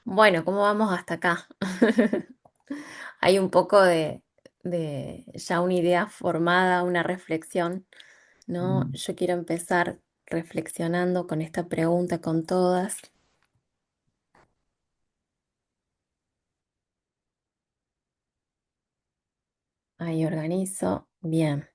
Bueno, ¿cómo vamos hasta acá? Hay un poco de ya una idea formada, una reflexión, ¿no? Mm. Yo quiero empezar reflexionando con esta pregunta con todas. Ahí organizo. Bien.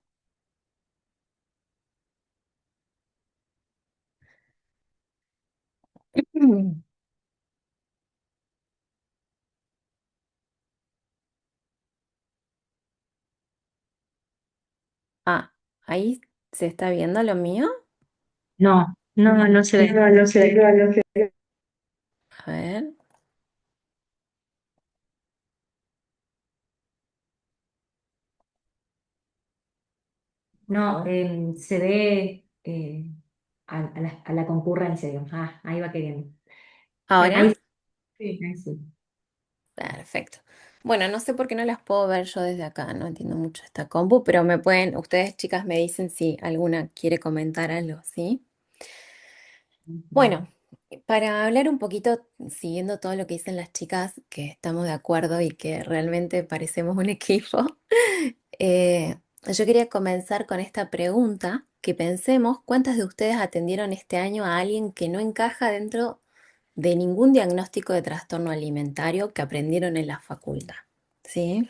Ah, ahí se está viendo lo mío. No, no, no se ve. No, no sé, no, no sé. A ver. No, se ve a la concurrencia, digamos. Ah, ahí va queriendo. ¿Ahora? Ahí sí, ahí sí. Perfecto. Bueno, no sé por qué no las puedo ver yo desde acá, no entiendo mucho esta compu, pero me pueden, ustedes chicas me dicen si alguna quiere comentar algo, ¿sí? Bueno, para hablar un poquito, siguiendo todo lo que dicen las chicas, que estamos de acuerdo y que realmente parecemos un equipo, yo quería comenzar con esta pregunta, que pensemos cuántas de ustedes atendieron este año a alguien que no encaja dentro de ningún diagnóstico de trastorno alimentario que aprendieron en la facultad, ¿sí?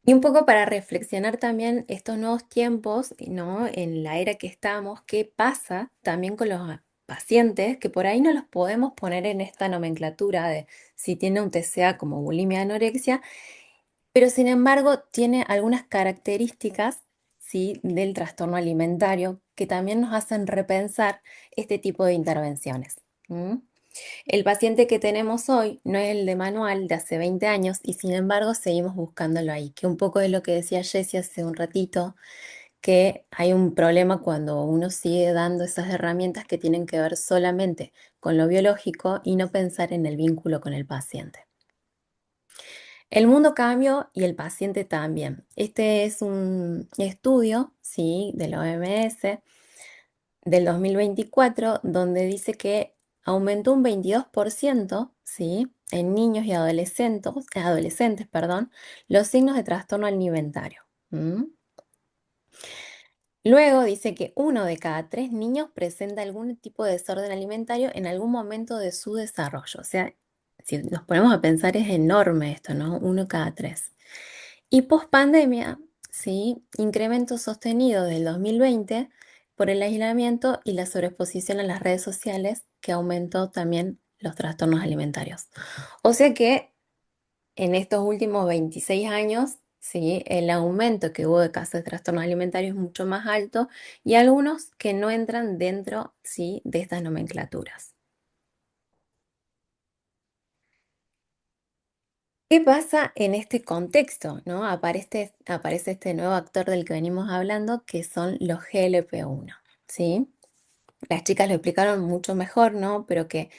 Y un poco para reflexionar también estos nuevos tiempos, ¿no? En la era que estamos, ¿qué pasa también con los pacientes que por ahí no los podemos poner en esta nomenclatura de si tiene un TCA como bulimia anorexia, pero sin embargo tiene algunas características, ¿sí? Del trastorno alimentario que también nos hacen repensar este tipo de intervenciones. ¿M? El paciente que tenemos hoy no es el de manual de hace 20 años y sin embargo seguimos buscándolo ahí, que un poco es lo que decía Jessie hace un ratito, que hay un problema cuando uno sigue dando esas herramientas que tienen que ver solamente con lo biológico y no pensar en el vínculo con el paciente. El mundo cambió y el paciente también. Este es un estudio, sí, de la OMS del 2024, donde dice que aumentó un 22%, ¿sí? En niños y adolescentes, perdón, los signos de trastorno alimentario. ¿M? Luego dice que uno de cada tres niños presenta algún tipo de desorden alimentario en algún momento de su desarrollo. O sea, si nos ponemos a pensar, es enorme esto, ¿no? Uno cada tres. Y post pandemia, ¿sí? Incremento sostenido del 2020 por el aislamiento y la sobreexposición a las redes sociales, que aumentó también los trastornos alimentarios. O sea que en estos últimos 26 años ¿sí? El aumento que hubo de casos de trastornos alimentarios es mucho más alto y algunos que no entran dentro, ¿sí? de estas nomenclaturas. ¿Qué pasa en este contexto, ¿no? Aparece este nuevo actor del que venimos hablando, que son los GLP-1, ¿sí? Las chicas lo explicaron mucho mejor, ¿no? Pero que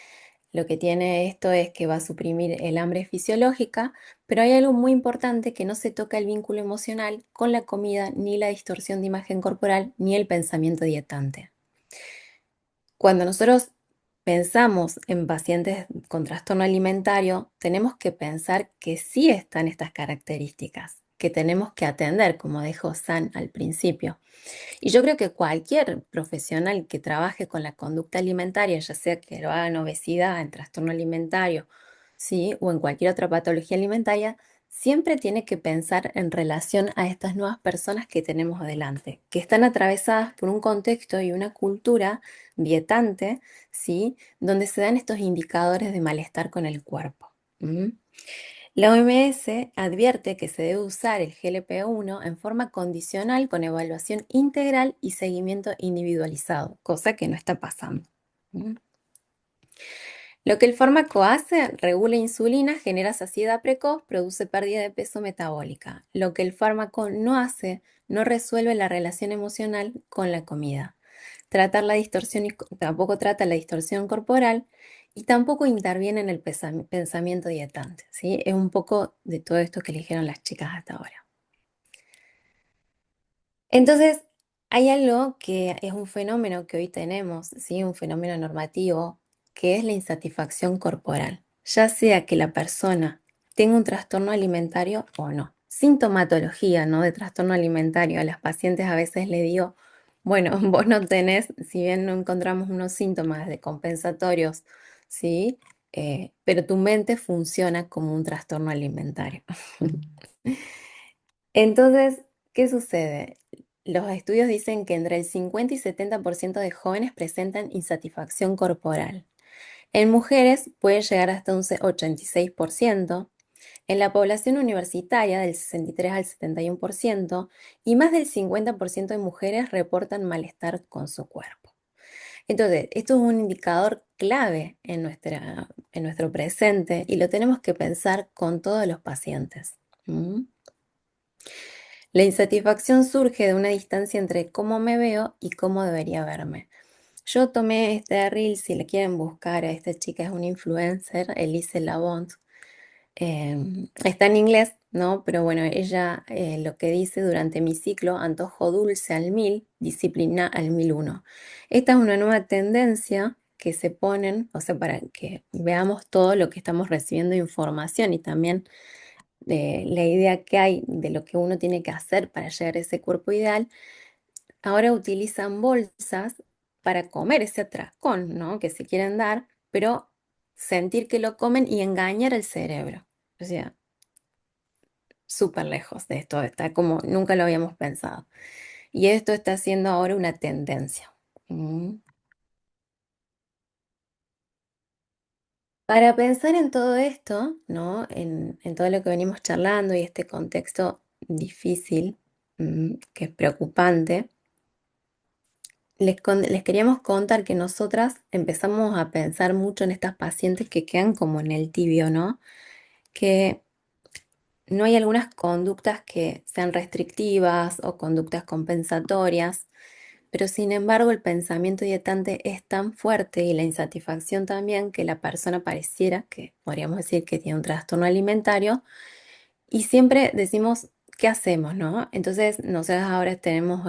lo que tiene esto es que va a suprimir el hambre fisiológica, pero hay algo muy importante, que no se toca el vínculo emocional con la comida, ni la distorsión de imagen corporal, ni el pensamiento dietante. Cuando nosotros pensamos en pacientes con trastorno alimentario, tenemos que pensar que sí están estas características, que tenemos que atender, como dijo San al principio. Y yo creo que cualquier profesional que trabaje con la conducta alimentaria, ya sea que lo haga en obesidad, en trastorno alimentario, ¿sí? o en cualquier otra patología alimentaria, siempre tiene que pensar en relación a estas nuevas personas que tenemos adelante, que están atravesadas por un contexto y una cultura dietante, ¿sí? donde se dan estos indicadores de malestar con el cuerpo. ¿Mm? La OMS advierte que se debe usar el GLP-1 en forma condicional con evaluación integral y seguimiento individualizado, cosa que no está pasando. ¿Mm? Lo que el fármaco hace, regula insulina, genera saciedad precoz, produce pérdida de peso metabólica. Lo que el fármaco no hace, no resuelve la relación emocional con la comida. Tampoco trata la distorsión corporal y tampoco interviene en el pensamiento dietante, ¿sí? Es un poco de todo esto que eligieron las chicas hasta ahora. Entonces, hay algo que es un fenómeno que hoy tenemos, ¿sí? Un fenómeno normativo, que es la insatisfacción corporal, ya sea que la persona tenga un trastorno alimentario o no. Sintomatología, ¿no? de trastorno alimentario. A las pacientes a veces le digo, bueno, vos no tenés, si bien no encontramos unos síntomas de compensatorios, ¿sí? Pero tu mente funciona como un trastorno alimentario. Entonces, ¿qué sucede? Los estudios dicen que entre el 50 y 70% de jóvenes presentan insatisfacción corporal. En mujeres puede llegar hasta un 86%, en la población universitaria del 63 al 71% y más del 50% de mujeres reportan malestar con su cuerpo. Entonces, esto es un indicador clave en nuestro presente y lo tenemos que pensar con todos los pacientes. ¿Mm? La insatisfacción surge de una distancia entre cómo me veo y cómo debería verme. Yo tomé este reel, si le quieren buscar, a esta chica es una influencer, Elise Labont. Está en inglés, ¿no? Pero bueno, ella lo que dice: durante mi ciclo, antojo dulce al 1000, disciplina al 1001. Esta es una nueva tendencia que se ponen, o sea, para que veamos todo lo que estamos recibiendo de información y también de la idea que hay de lo que uno tiene que hacer para llegar a ese cuerpo ideal. Ahora utilizan bolsas para comer ese atracón, ¿no? que se quieren dar, pero sentir que lo comen y engañar al cerebro. O sea, súper lejos de esto, está como nunca lo habíamos pensado. Y esto está siendo ahora una tendencia. Mm. Para pensar en todo esto, ¿no? En todo lo que venimos charlando y este contexto difícil, que es preocupante, les queríamos contar que nosotras empezamos a pensar mucho en estas pacientes que quedan como en el tibio, ¿no? Que no hay algunas conductas que sean restrictivas o conductas compensatorias, pero sin embargo el pensamiento dietante es tan fuerte y la insatisfacción también, que la persona pareciera que podríamos decir que tiene un trastorno alimentario, y siempre decimos, ¿qué hacemos, no? Entonces nosotros ahora tenemos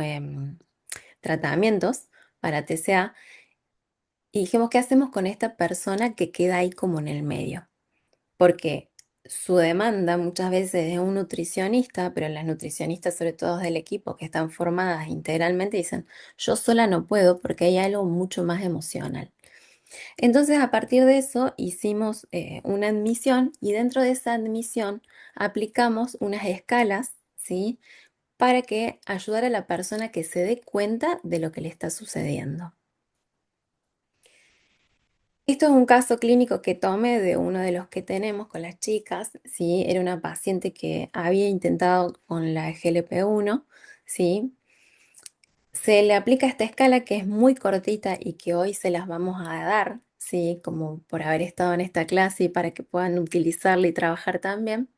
tratamientos para TCA y dijimos, ¿qué hacemos con esta persona que queda ahí como en el medio? Porque su demanda muchas veces es un nutricionista, pero las nutricionistas, sobre todo del equipo, que están formadas integralmente, dicen, yo sola no puedo porque hay algo mucho más emocional. Entonces, a partir de eso, hicimos una admisión y dentro de esa admisión aplicamos unas escalas, ¿sí? Para que ayudar a la persona que se dé cuenta de lo que le está sucediendo. Esto es un caso clínico que tomé de uno de los que tenemos con las chicas, ¿sí? Era una paciente que había intentado con la GLP-1, ¿sí? Se le aplica esta escala que es muy cortita y que hoy se las vamos a dar, ¿sí? Como por haber estado en esta clase y para que puedan utilizarla y trabajar también.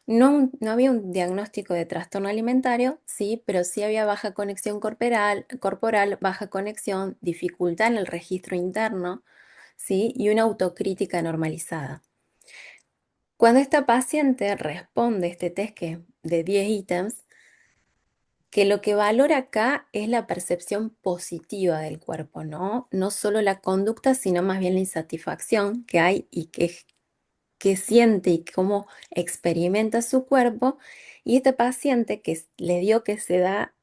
No había un diagnóstico de trastorno alimentario, sí, pero sí había baja conexión corporal, baja conexión, dificultad en el registro interno, sí, y una autocrítica normalizada. Cuando esta paciente responde este test que de 10 ítems, que lo que valora acá es la percepción positiva del cuerpo, ¿no? No solo la conducta, sino más bien la insatisfacción que hay y que siente y cómo experimenta su cuerpo. Y este paciente le dio que se da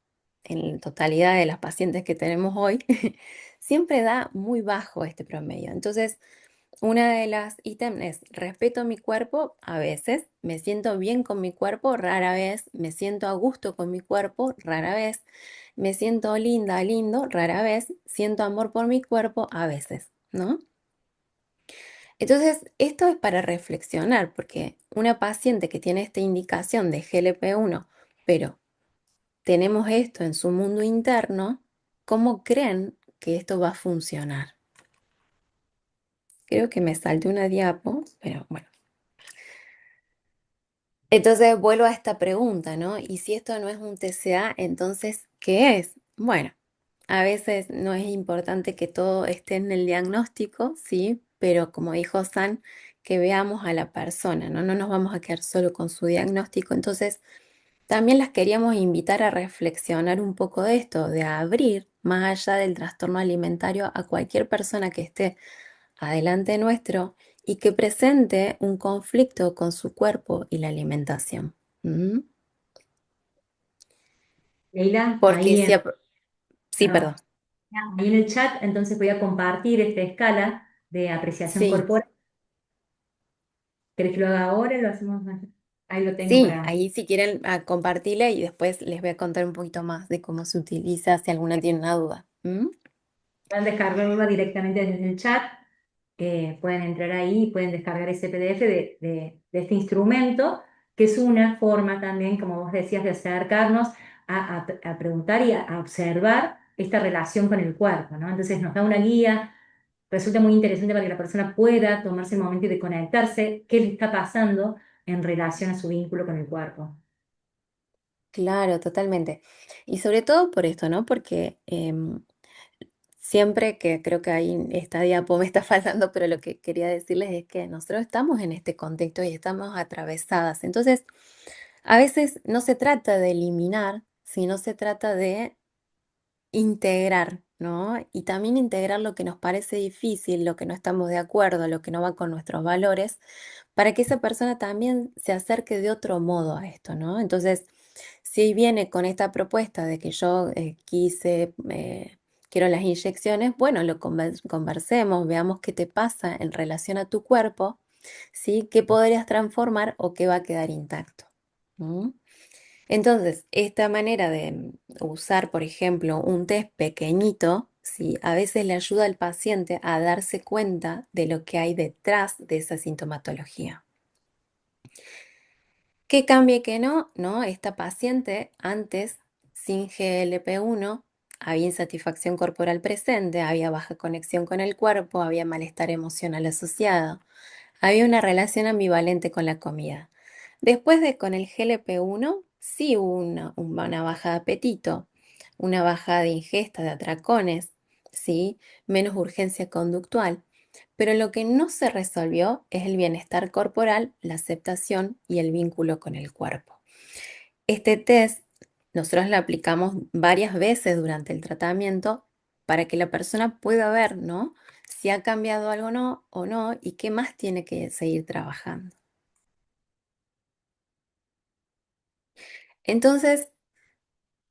en totalidad de las pacientes que tenemos hoy, siempre da muy bajo este promedio. Entonces, una de las ítems es respeto mi cuerpo a veces, me siento bien con mi cuerpo rara vez, me siento a gusto con mi cuerpo rara vez, me siento linda, lindo rara vez, siento amor por mi cuerpo a veces, ¿no? Entonces, esto es para reflexionar, porque una paciente que tiene esta indicación de GLP-1, pero tenemos esto en su mundo interno, ¿cómo creen que esto va a funcionar? Creo que me salté una diapo, pero bueno. Entonces vuelvo a esta pregunta, ¿no? Y si esto no es un TCA, entonces, ¿qué es? Bueno, a veces no es importante que todo esté en el diagnóstico, sí, pero como dijo San, que veamos a la persona, ¿no? No nos vamos a quedar solo con su diagnóstico. Entonces, también las queríamos invitar a reflexionar un poco de esto, de abrir más allá del trastorno alimentario a cualquier persona que esté adelante nuestro y que presente un conflicto con su cuerpo y la alimentación. ¿Mm? Leila, Porque si... Sí, perdón, perdón. ahí en el chat, entonces voy a compartir esta escala de apreciación Sí, corporal. ¿Querés que lo haga ahora? Lo hacemos más. Ahí lo tengo sí, para. ahí si quieren compartirla y después les voy a contar un poquito más de cómo se utiliza si alguna tiene una duda. ¿Mm? Pueden descargarla directamente desde el chat. Pueden entrar ahí y pueden descargar ese PDF de este instrumento, que es una forma también, como vos decías, de acercarnos a preguntar y a observar esta relación con el cuerpo, ¿no? Entonces nos da una guía, resulta muy interesante para que la persona pueda tomarse el momento y de conectarse, qué le está pasando en relación a su vínculo con el cuerpo. Claro, totalmente. Y sobre todo por esto, ¿no? Porque siempre que creo que ahí esta diapo me está faltando, pero lo que quería decirles es que nosotros estamos en este contexto y estamos atravesadas. Entonces, a veces no se trata de eliminar, sino se trata de integrar, ¿no? Y también integrar lo que nos parece difícil, lo que no estamos de acuerdo, lo que no va con nuestros valores, para que esa persona también se acerque de otro modo a esto, ¿no? Entonces, si viene con esta propuesta de que yo quiero las inyecciones, bueno, conversemos, veamos qué te pasa en relación a tu cuerpo, ¿sí? ¿Qué podrías transformar o qué va a quedar intacto? ¿Mm? Entonces, esta manera de usar, por ejemplo, un test pequeñito, ¿sí? A veces le ayuda al paciente a darse cuenta de lo que hay detrás de esa sintomatología. ¿Qué cambia y qué no? ¿No? Esta paciente antes, sin GLP-1, había insatisfacción corporal presente, había baja conexión con el cuerpo, había malestar emocional asociado, había una relación ambivalente con la comida. Después de con el GLP-1, sí hubo una baja de apetito, una baja de ingesta de atracones, ¿sí? Menos urgencia conductual. Pero lo que no se resolvió es el bienestar corporal, la aceptación y el vínculo con el cuerpo. Este test nosotros lo aplicamos varias veces durante el tratamiento para que la persona pueda ver, ¿no? Si ha cambiado algo o no y qué más tiene que seguir trabajando. Entonces,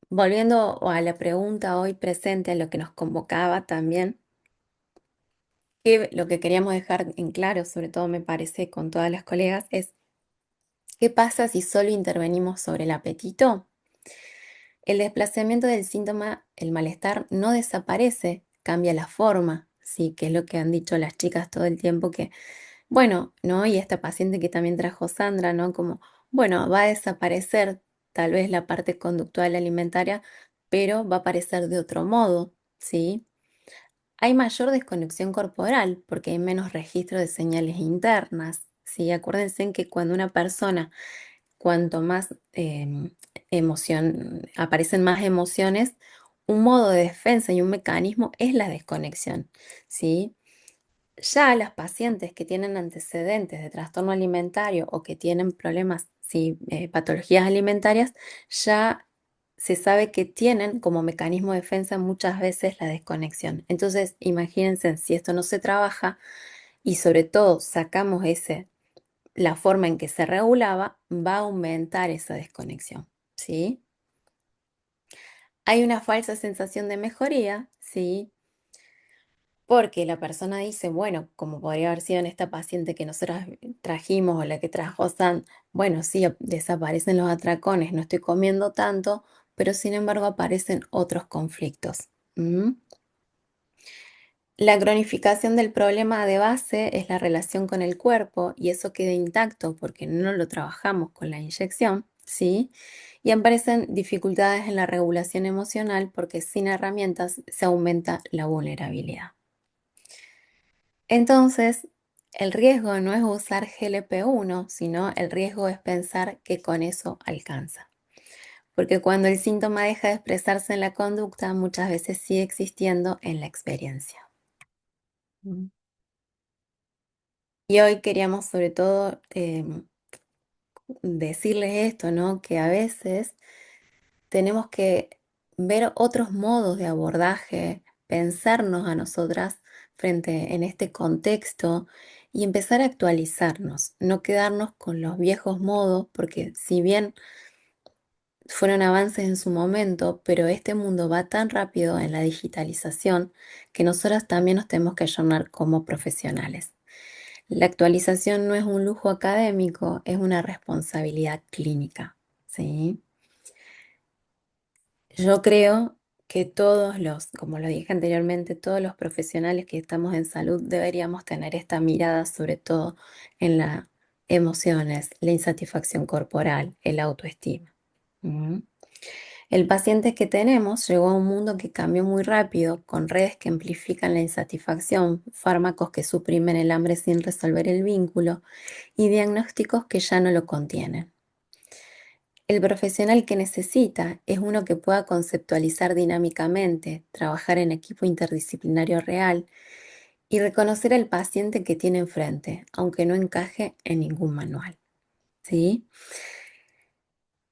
volviendo a la pregunta hoy presente, a lo que nos convocaba también, que lo que queríamos dejar en claro, sobre todo me parece con todas las colegas, es ¿qué pasa si solo intervenimos sobre el apetito? El desplazamiento del síntoma, el malestar, no desaparece, cambia la forma, ¿sí? Que es lo que han dicho las chicas todo el tiempo que, bueno, ¿no? Y esta paciente que también trajo Sandra, ¿no? Como, bueno, va a desaparecer tal vez la parte conductual alimentaria, pero va a aparecer de otro modo, ¿sí? Hay mayor desconexión corporal porque hay menos registro de señales internas, ¿sí? Acuérdense en que cuando una persona, cuanto más aparecen más emociones, un modo de defensa y un mecanismo es la desconexión, ¿sí? Ya las pacientes que tienen antecedentes de trastorno alimentario o que tienen problemas, sí, patologías alimentarias, ya se sabe que tienen como mecanismo de defensa muchas veces la desconexión. Entonces, imagínense si esto no se trabaja y sobre todo sacamos la forma en que se regulaba, va a aumentar esa desconexión, ¿sí? Hay una falsa sensación de mejoría, ¿sí? Porque la persona dice, bueno, como podría haber sido en esta paciente que nosotros trajimos o la que trajo San, bueno, sí, desaparecen los atracones, no estoy comiendo tanto, pero sin embargo aparecen otros conflictos. ¿Mm? La cronificación del problema de base es la relación con el cuerpo y eso queda intacto porque no lo trabajamos con la inyección, ¿sí? Y aparecen dificultades en la regulación emocional porque sin herramientas se aumenta la vulnerabilidad. Entonces, el riesgo no es usar GLP-1, sino el riesgo es pensar que con eso alcanza. Porque cuando el síntoma deja de expresarse en la conducta, muchas veces sigue existiendo en la experiencia. Mm. Y hoy queríamos sobre todo decirles esto, ¿no? Que a veces tenemos que ver otros modos de abordaje, pensarnos a nosotras frente en este contexto y empezar a actualizarnos, no quedarnos con los viejos modos, porque si bien fueron avances en su momento, pero este mundo va tan rápido en la digitalización que nosotras también nos tenemos que ayornar como profesionales. La actualización no es un lujo académico, es una responsabilidad clínica, ¿sí? Yo creo que como lo dije anteriormente, todos los profesionales que estamos en salud deberíamos tener esta mirada sobre todo en las emociones, la insatisfacción corporal, el autoestima. ¿Mm? El paciente que tenemos llegó a un mundo que cambió muy rápido, con redes que amplifican la insatisfacción, fármacos que suprimen el hambre sin resolver el vínculo y diagnósticos que ya no lo contienen. El profesional que necesita es uno que pueda conceptualizar dinámicamente, trabajar en equipo interdisciplinario real y reconocer al paciente que tiene enfrente, aunque no encaje en ningún manual. ¿Sí?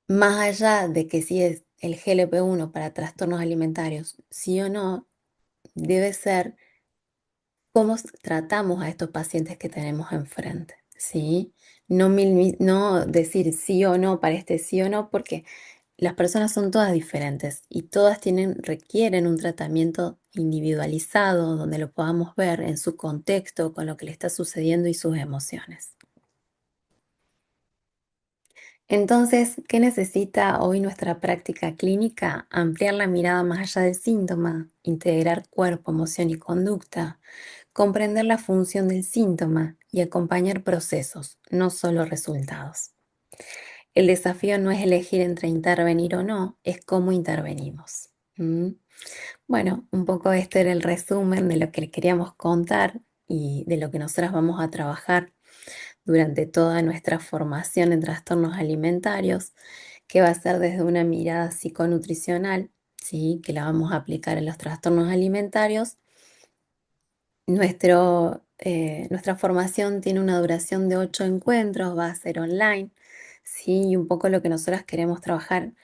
Más allá de que si es el GLP-1 para trastornos alimentarios, sí o no, debe ser cómo tratamos a estos pacientes que tenemos enfrente. ¿Sí? No decir sí o no para este sí o no, porque las personas son todas diferentes y todas requieren un tratamiento individualizado donde lo podamos ver en su contexto, con lo que le está sucediendo y sus emociones. Entonces, ¿qué necesita hoy nuestra práctica clínica? Ampliar la mirada más allá del síntoma, integrar cuerpo, emoción y conducta, comprender la función del síntoma y acompañar procesos, no solo resultados. El desafío no es elegir entre intervenir o no, es cómo intervenimos. ¿Mm? Bueno, un poco este era el resumen de lo que le queríamos contar y de lo que nosotras vamos a trabajar durante toda nuestra formación en trastornos alimentarios, que va a ser desde una mirada psiconutricional, ¿sí? Que la vamos a aplicar en los trastornos alimentarios. Nuestra formación tiene una duración de 8 encuentros, va a ser online, ¿sí? Y un poco lo que nosotras queremos trabajar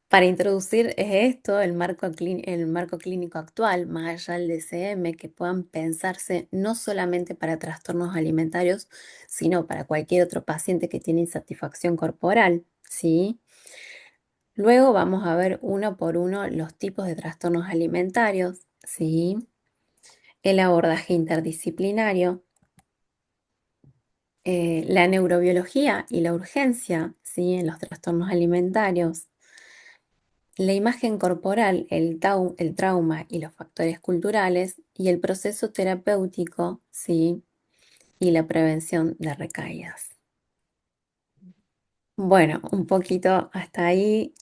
para introducir es esto, el marco clínico actual, más allá del DCM, que puedan pensarse no solamente para trastornos alimentarios, sino para cualquier otro paciente que tiene insatisfacción corporal, ¿sí? Luego vamos a ver uno por uno los tipos de trastornos alimentarios, ¿sí? El abordaje interdisciplinario, la neurobiología y la urgencia, ¿sí? En los trastornos alimentarios. la imagen corporal, el trauma y los factores culturales y el proceso terapéutico, ¿sí? Y la prevención de recaídas. Bueno, un poquito hasta ahí.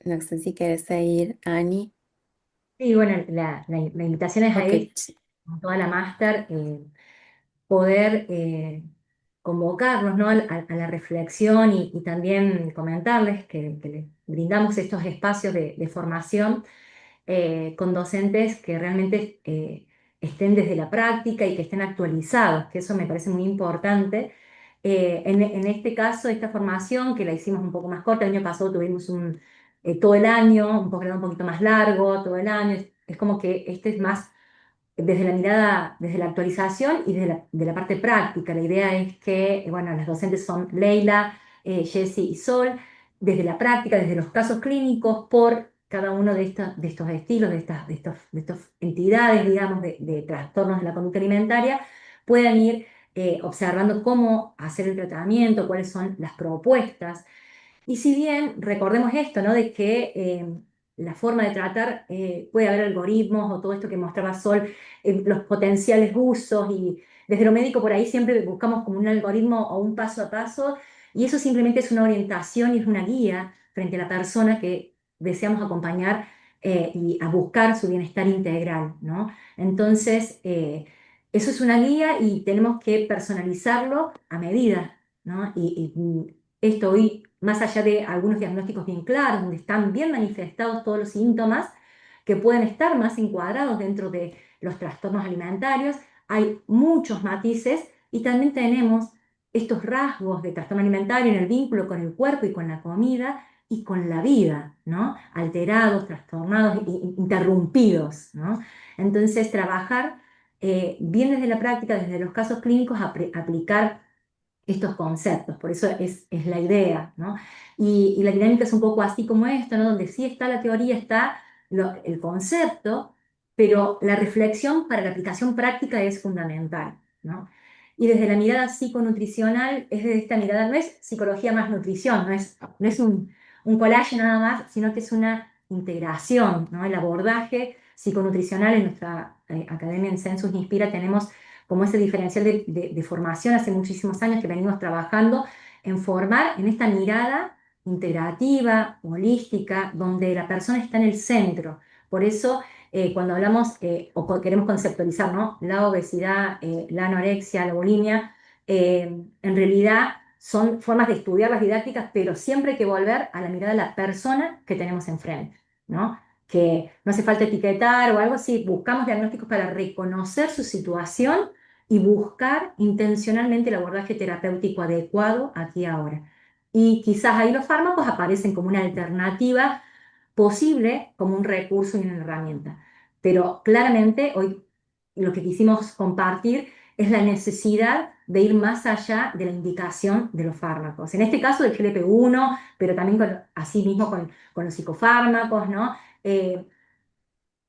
No sé si quieres seguir, Ani. Sí, bueno, la invitación es a Ok, esto, con toda la máster, poder convocarnos, ¿no? A la reflexión y también comentarles que les brindamos estos espacios de formación con docentes que realmente estén desde la práctica y que estén actualizados, que eso me parece muy importante. En este caso, esta formación que la hicimos un poco más corta, el año pasado tuvimos todo el año, un posgrado un poquito más largo, todo el año, es como que este es más desde la mirada, desde la actualización y de la parte práctica. La idea es que, bueno, las docentes son Leila, Jessie y Sol, desde la práctica, desde los casos clínicos, por cada uno de estos estilos, de estas entidades, digamos, de trastornos de la conducta alimentaria, puedan ir observando cómo hacer el tratamiento, cuáles son las propuestas. Y si bien recordemos esto, ¿no? De que la forma de tratar puede haber algoritmos o todo esto que mostraba Sol, los potenciales usos y desde lo médico por ahí siempre buscamos como un algoritmo o un paso a paso y eso simplemente es una orientación y es una guía frente a la persona que deseamos acompañar y a buscar su bienestar integral, ¿no? Entonces, eso es una guía y tenemos que personalizarlo a medida, ¿no? Y esto hoy, más allá de algunos diagnósticos bien claros, donde están bien manifestados todos los síntomas que pueden estar más encuadrados dentro de los trastornos alimentarios, hay muchos matices y también tenemos estos rasgos de trastorno alimentario en el vínculo con el cuerpo y con la comida y con la vida, ¿no? Alterados, trastornados, interrumpidos, ¿no? Entonces, trabajar bien desde la práctica, desde los casos clínicos, aplicar estos conceptos, por eso es la idea, ¿no? Y la dinámica es un poco así como esto, ¿no? Donde sí está la teoría, está el concepto, pero la reflexión para la aplicación práctica es fundamental, ¿no? Y desde la mirada psiconutricional, es desde esta mirada, no es psicología más nutrición, no es un collage nada más, sino que es una integración, ¿no? El abordaje psiconutricional en nuestra academia en Census Inspira tenemos como ese diferencial de formación hace muchísimos años que venimos trabajando en formar en esta mirada integrativa, holística, donde la persona está en el centro. Por eso, cuando hablamos queremos conceptualizar, ¿no? La obesidad, la anorexia, la bulimia, en realidad son formas de estudiar las didácticas, pero siempre hay que volver a la mirada de la persona que tenemos enfrente, ¿no? Que no hace falta etiquetar o algo así, buscamos diagnósticos para reconocer su situación y buscar intencionalmente el abordaje terapéutico adecuado aquí y ahora. Y quizás ahí los fármacos aparecen como una alternativa posible, como un recurso y una herramienta. Pero claramente hoy lo que quisimos compartir es la necesidad de ir más allá de la indicación de los fármacos. En este caso del GLP-1, pero también así mismo con los psicofármacos, ¿no?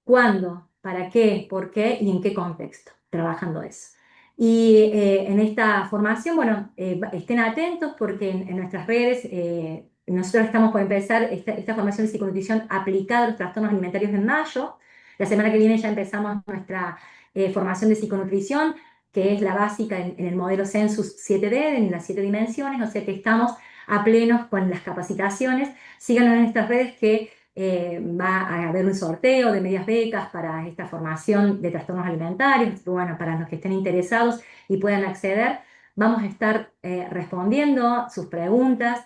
¿Cuándo? ¿Para qué? ¿Por qué? ¿Y en qué contexto? Trabajando eso. Y en esta formación, bueno, estén atentos porque en nuestras redes nosotros estamos por empezar esta formación de psiconutrición aplicada a los trastornos alimentarios en mayo. La semana que viene ya empezamos nuestra formación de psiconutrición, que es la básica en el modelo Census 7D, en las 7 dimensiones, o sea que estamos a plenos con las capacitaciones. Síganos en nuestras redes que va a haber un sorteo de medias becas para esta formación de trastornos alimentarios, bueno, para los que estén interesados y puedan acceder, vamos a estar respondiendo sus preguntas.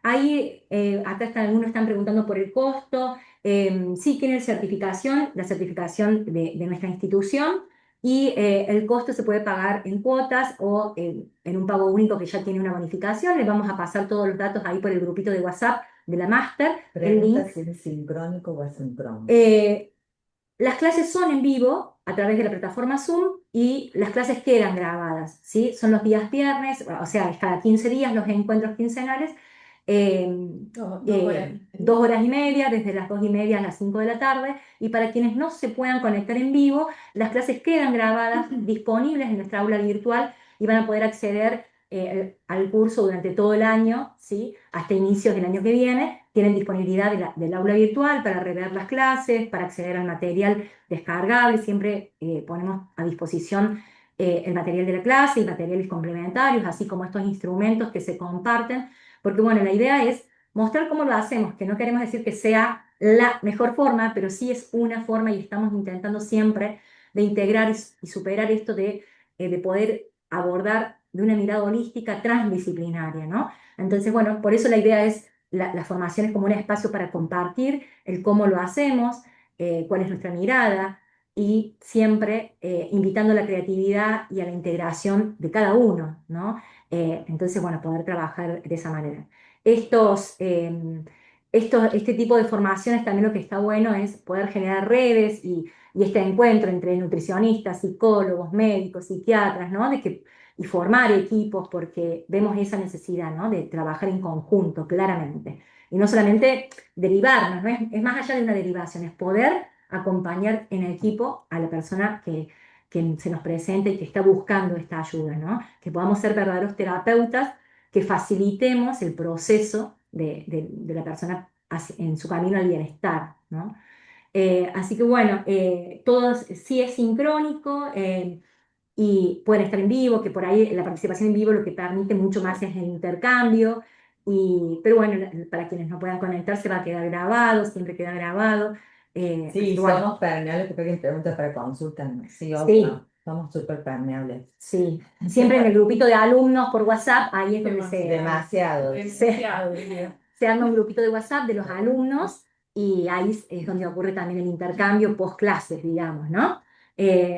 Acá algunos están preguntando por el costo. Sí tiene certificación, la certificación de nuestra institución. Y el costo se puede pagar en cuotas o en un pago único que ya tiene una bonificación. Les vamos a pasar todos los datos ahí por el grupito de WhatsApp de la máster. Pregunta si es sincrónico o asíncrono. Las clases son en vivo a través de la plataforma Zoom y las clases quedan grabadas, ¿sí? Son los días viernes, o sea, cada 15 días los encuentros quincenales, eh, 2 horas y media, desde las 2:30 a las 5 de la tarde. Y para quienes no se puedan conectar en vivo, las clases quedan grabadas, disponibles en nuestra aula virtual y van a poder acceder al curso durante todo el año, ¿sí? Hasta inicios del año que viene, tienen disponibilidad del aula virtual para rever las clases, para acceder al material descargable. Siempre ponemos a disposición el material de la clase y materiales complementarios, así como estos instrumentos que se comparten, porque bueno, la idea es mostrar cómo lo hacemos, que no queremos decir que sea la mejor forma, pero sí es una forma y estamos intentando siempre de integrar y superar esto de poder abordar de una mirada holística transdisciplinaria, ¿no? Entonces, bueno, por eso la idea es la formación es como un espacio para compartir el cómo lo hacemos, cuál es nuestra mirada y siempre invitando a la creatividad y a la integración de cada uno, ¿no? Entonces, bueno, poder trabajar de esa manera. Este tipo de formaciones también lo que está bueno es poder generar redes y este encuentro entre nutricionistas, psicólogos, médicos, psiquiatras, ¿no? Y formar equipos porque vemos esa necesidad, ¿no? De trabajar en conjunto, claramente. Y no solamente derivarnos, ¿no? Es más allá de una derivación, es poder acompañar en equipo a la persona que se nos presenta y que está buscando esta ayuda, ¿no? Que podamos ser verdaderos terapeutas, que facilitemos el proceso de la persona en su camino al bienestar, ¿no? Así que bueno, todo sí es sincrónico y pueden estar en vivo, que por ahí la participación en vivo lo que permite mucho más es el intercambio, pero bueno, para quienes no puedan conectarse va a quedar grabado, siempre queda grabado. Así Sí, que bueno, somos permeables, porque alguien pregunta para consulta, ¿no? Sí, sí, somos súper permeables. sí. Siempre en el grupito de alumnos por WhatsApp, ahí es donde Demasiado. Demasiado, diría. se arma un grupito de WhatsApp de los alumnos y ahí es donde ocurre también el intercambio post clases, digamos, ¿no?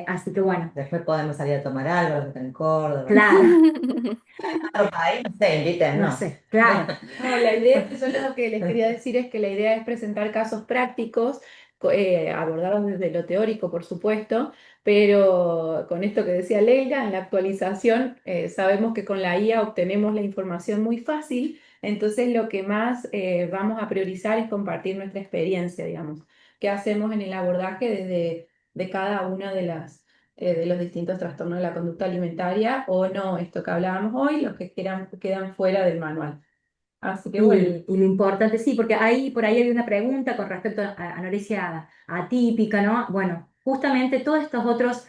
Así que bueno, Después podemos salir a tomar algo, los que están en Córdoba. claro, Otro país, no sé, no invítennos. sé, claro. No, la idea, yo lo que les quería decir es que la idea es presentar casos prácticos, abordarlos desde lo teórico, por supuesto, pero con esto que decía Leila, en la actualización, sabemos que con la IA obtenemos la información muy fácil, entonces lo que más vamos a priorizar es compartir nuestra experiencia, digamos, qué hacemos en el abordaje de cada una de los distintos trastornos de la conducta alimentaria o no, esto que hablábamos hoy, los que quedan fuera del manual. Así que bueno, Y lo importante, sí, porque por ahí hay una pregunta con respecto a anorexia atípica, ¿no? Bueno, justamente todos estos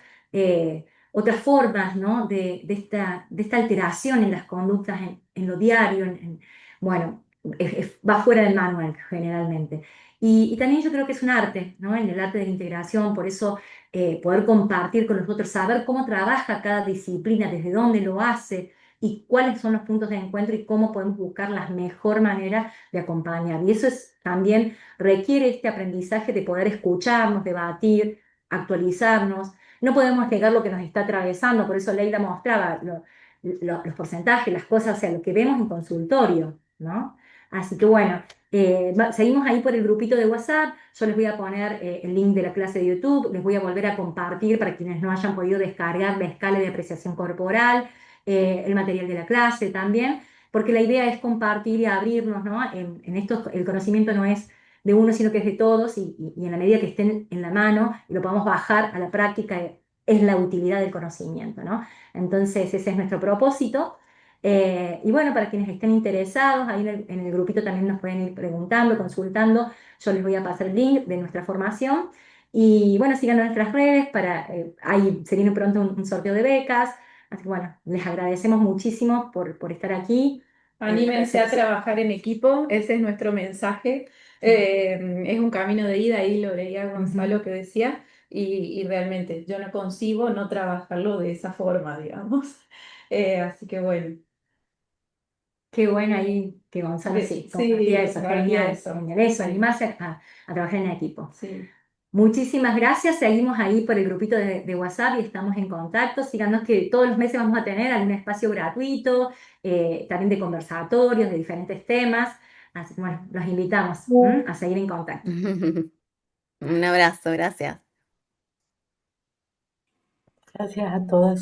otras formas, ¿no? De esta alteración en las conductas en lo diario, bueno, va fuera del manual generalmente. Y también yo creo que es un arte, ¿no? En el arte de la integración, por eso poder compartir con los otros, saber cómo trabaja cada disciplina, desde dónde lo hace y cuáles son los puntos de encuentro y cómo podemos buscar la mejor manera de acompañar. Y eso también requiere este aprendizaje de poder escucharnos, debatir, actualizarnos. No podemos negar lo que nos está atravesando, por eso Leila mostraba los porcentajes, las cosas, o sea, lo que vemos en consultorio, ¿no? Así que bueno, seguimos ahí por el grupito de WhatsApp. Yo les voy a poner el link de la clase de YouTube, les voy a volver a compartir para quienes no hayan podido descargar la escala de apreciación corporal, el material de la clase también, porque la idea es compartir y abrirnos, ¿no? En esto el conocimiento no es de uno, sino que es de todos y en la medida que estén en la mano y lo podamos bajar a la práctica, es la utilidad del conocimiento, ¿no? Entonces ese es nuestro propósito. Y bueno, para quienes estén interesados, ahí en el grupito también nos pueden ir preguntando, consultando. Yo les voy a pasar el link de nuestra formación. Y bueno, sigan nuestras redes ahí se viene pronto un sorteo de becas. Así que bueno, les agradecemos muchísimo por estar aquí. anímense a trabajar en equipo, ese es nuestro mensaje. Es un camino de ida, ahí lo leía Gonzalo que decía, y realmente yo no concibo no trabajarlo de esa forma, digamos. Así que bueno, Qué bueno ahí que Gonzalo sí, compartía eso, compartía genial, eso. genial, eso, Sí, animarse a trabajar en equipo. sí. Muchísimas gracias, seguimos ahí por el grupito de WhatsApp y estamos en contacto. Síganos que todos los meses vamos a tener algún espacio gratuito, también de conversatorios de diferentes temas. Así que bueno, los invitamos a seguir en contacto. Un abrazo, gracias. Gracias a todas.